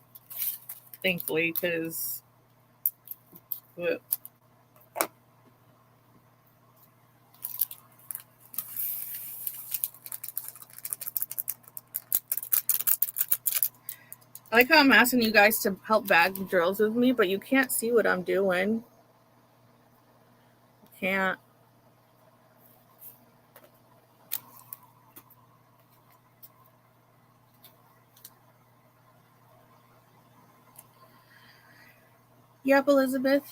thankfully, because I like how I'm asking you guys to help bag drills with me, but you can't see what I'm doing. You can't. Yep, Elizabeth.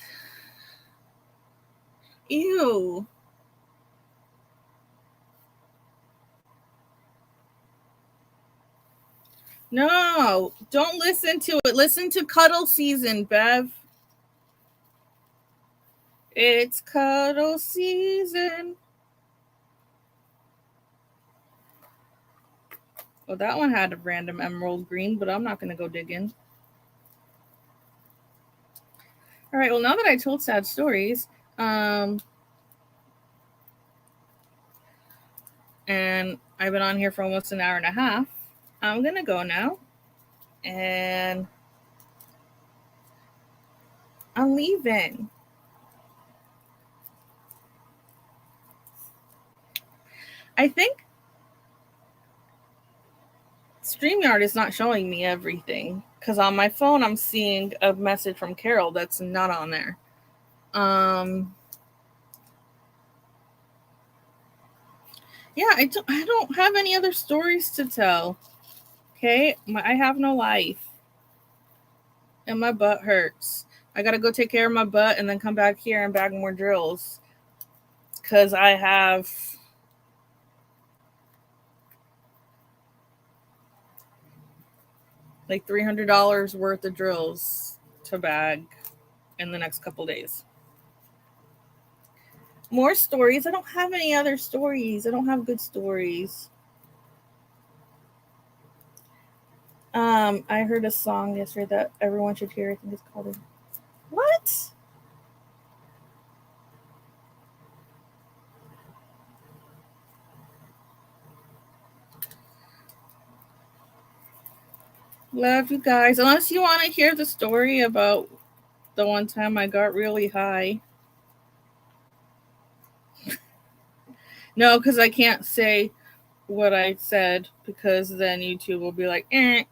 Ew. No, don't listen to it. Listen to Cuddle Season, Bev. It's Cuddle Season. Well, that one had a random emerald green, but I'm not going to go digging. All right, well, now that I told sad stories, and I've been on here for almost an hour and a half, I'm going to go now. And I'm leaving. I think StreamYard is not showing me everything because on my phone I'm seeing a message from Carol that's not on there. Yeah, I don't have any other stories to tell. Okay, I have no life, and my butt hurts. I gotta go take care of my butt and then come back here and bag more drills because I have like $300 worth of drills to bag in the next couple days. More stories. I don't have any other stories. I don't have good stories. I heard a song yesterday that everyone should hear. I think it's called What? Love you guys. Unless you want to hear the story about the one time I got really high. No, because I can't say what I said because then YouTube will be like, eh.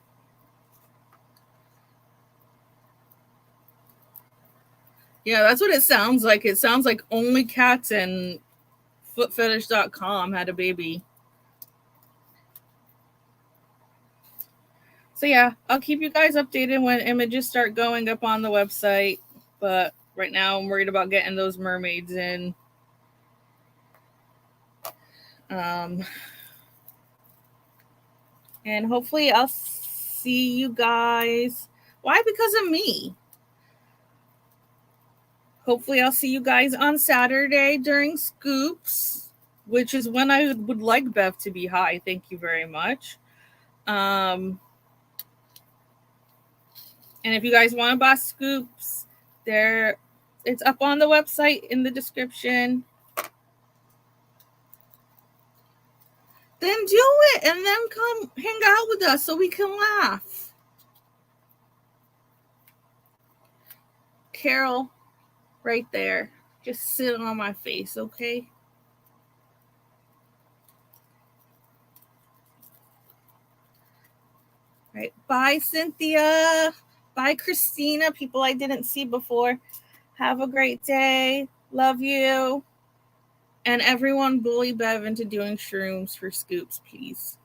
Yeah, that's what it sounds like. It sounds like only cats and footfetish.com had a baby. So yeah, I'll keep you guys updated when images start going up on the website. But right now I'm worried about getting those mermaids in. And hopefully I'll see you guys. Why? Because of me. Hopefully I'll see you guys on Saturday during Scoops, which is when I would like Bev to be high. Thank you very much. And if you guys want to buy Scoops, it's up on the website in the description. Then do it and then come hang out with us so we can laugh. Carol, right there. Just sit on my face, okay? Right. Bye, Cynthia. Bye, Christina. People I didn't see before. Have a great day. Love you. And everyone bully Bev into doing shrooms for Scoops, please.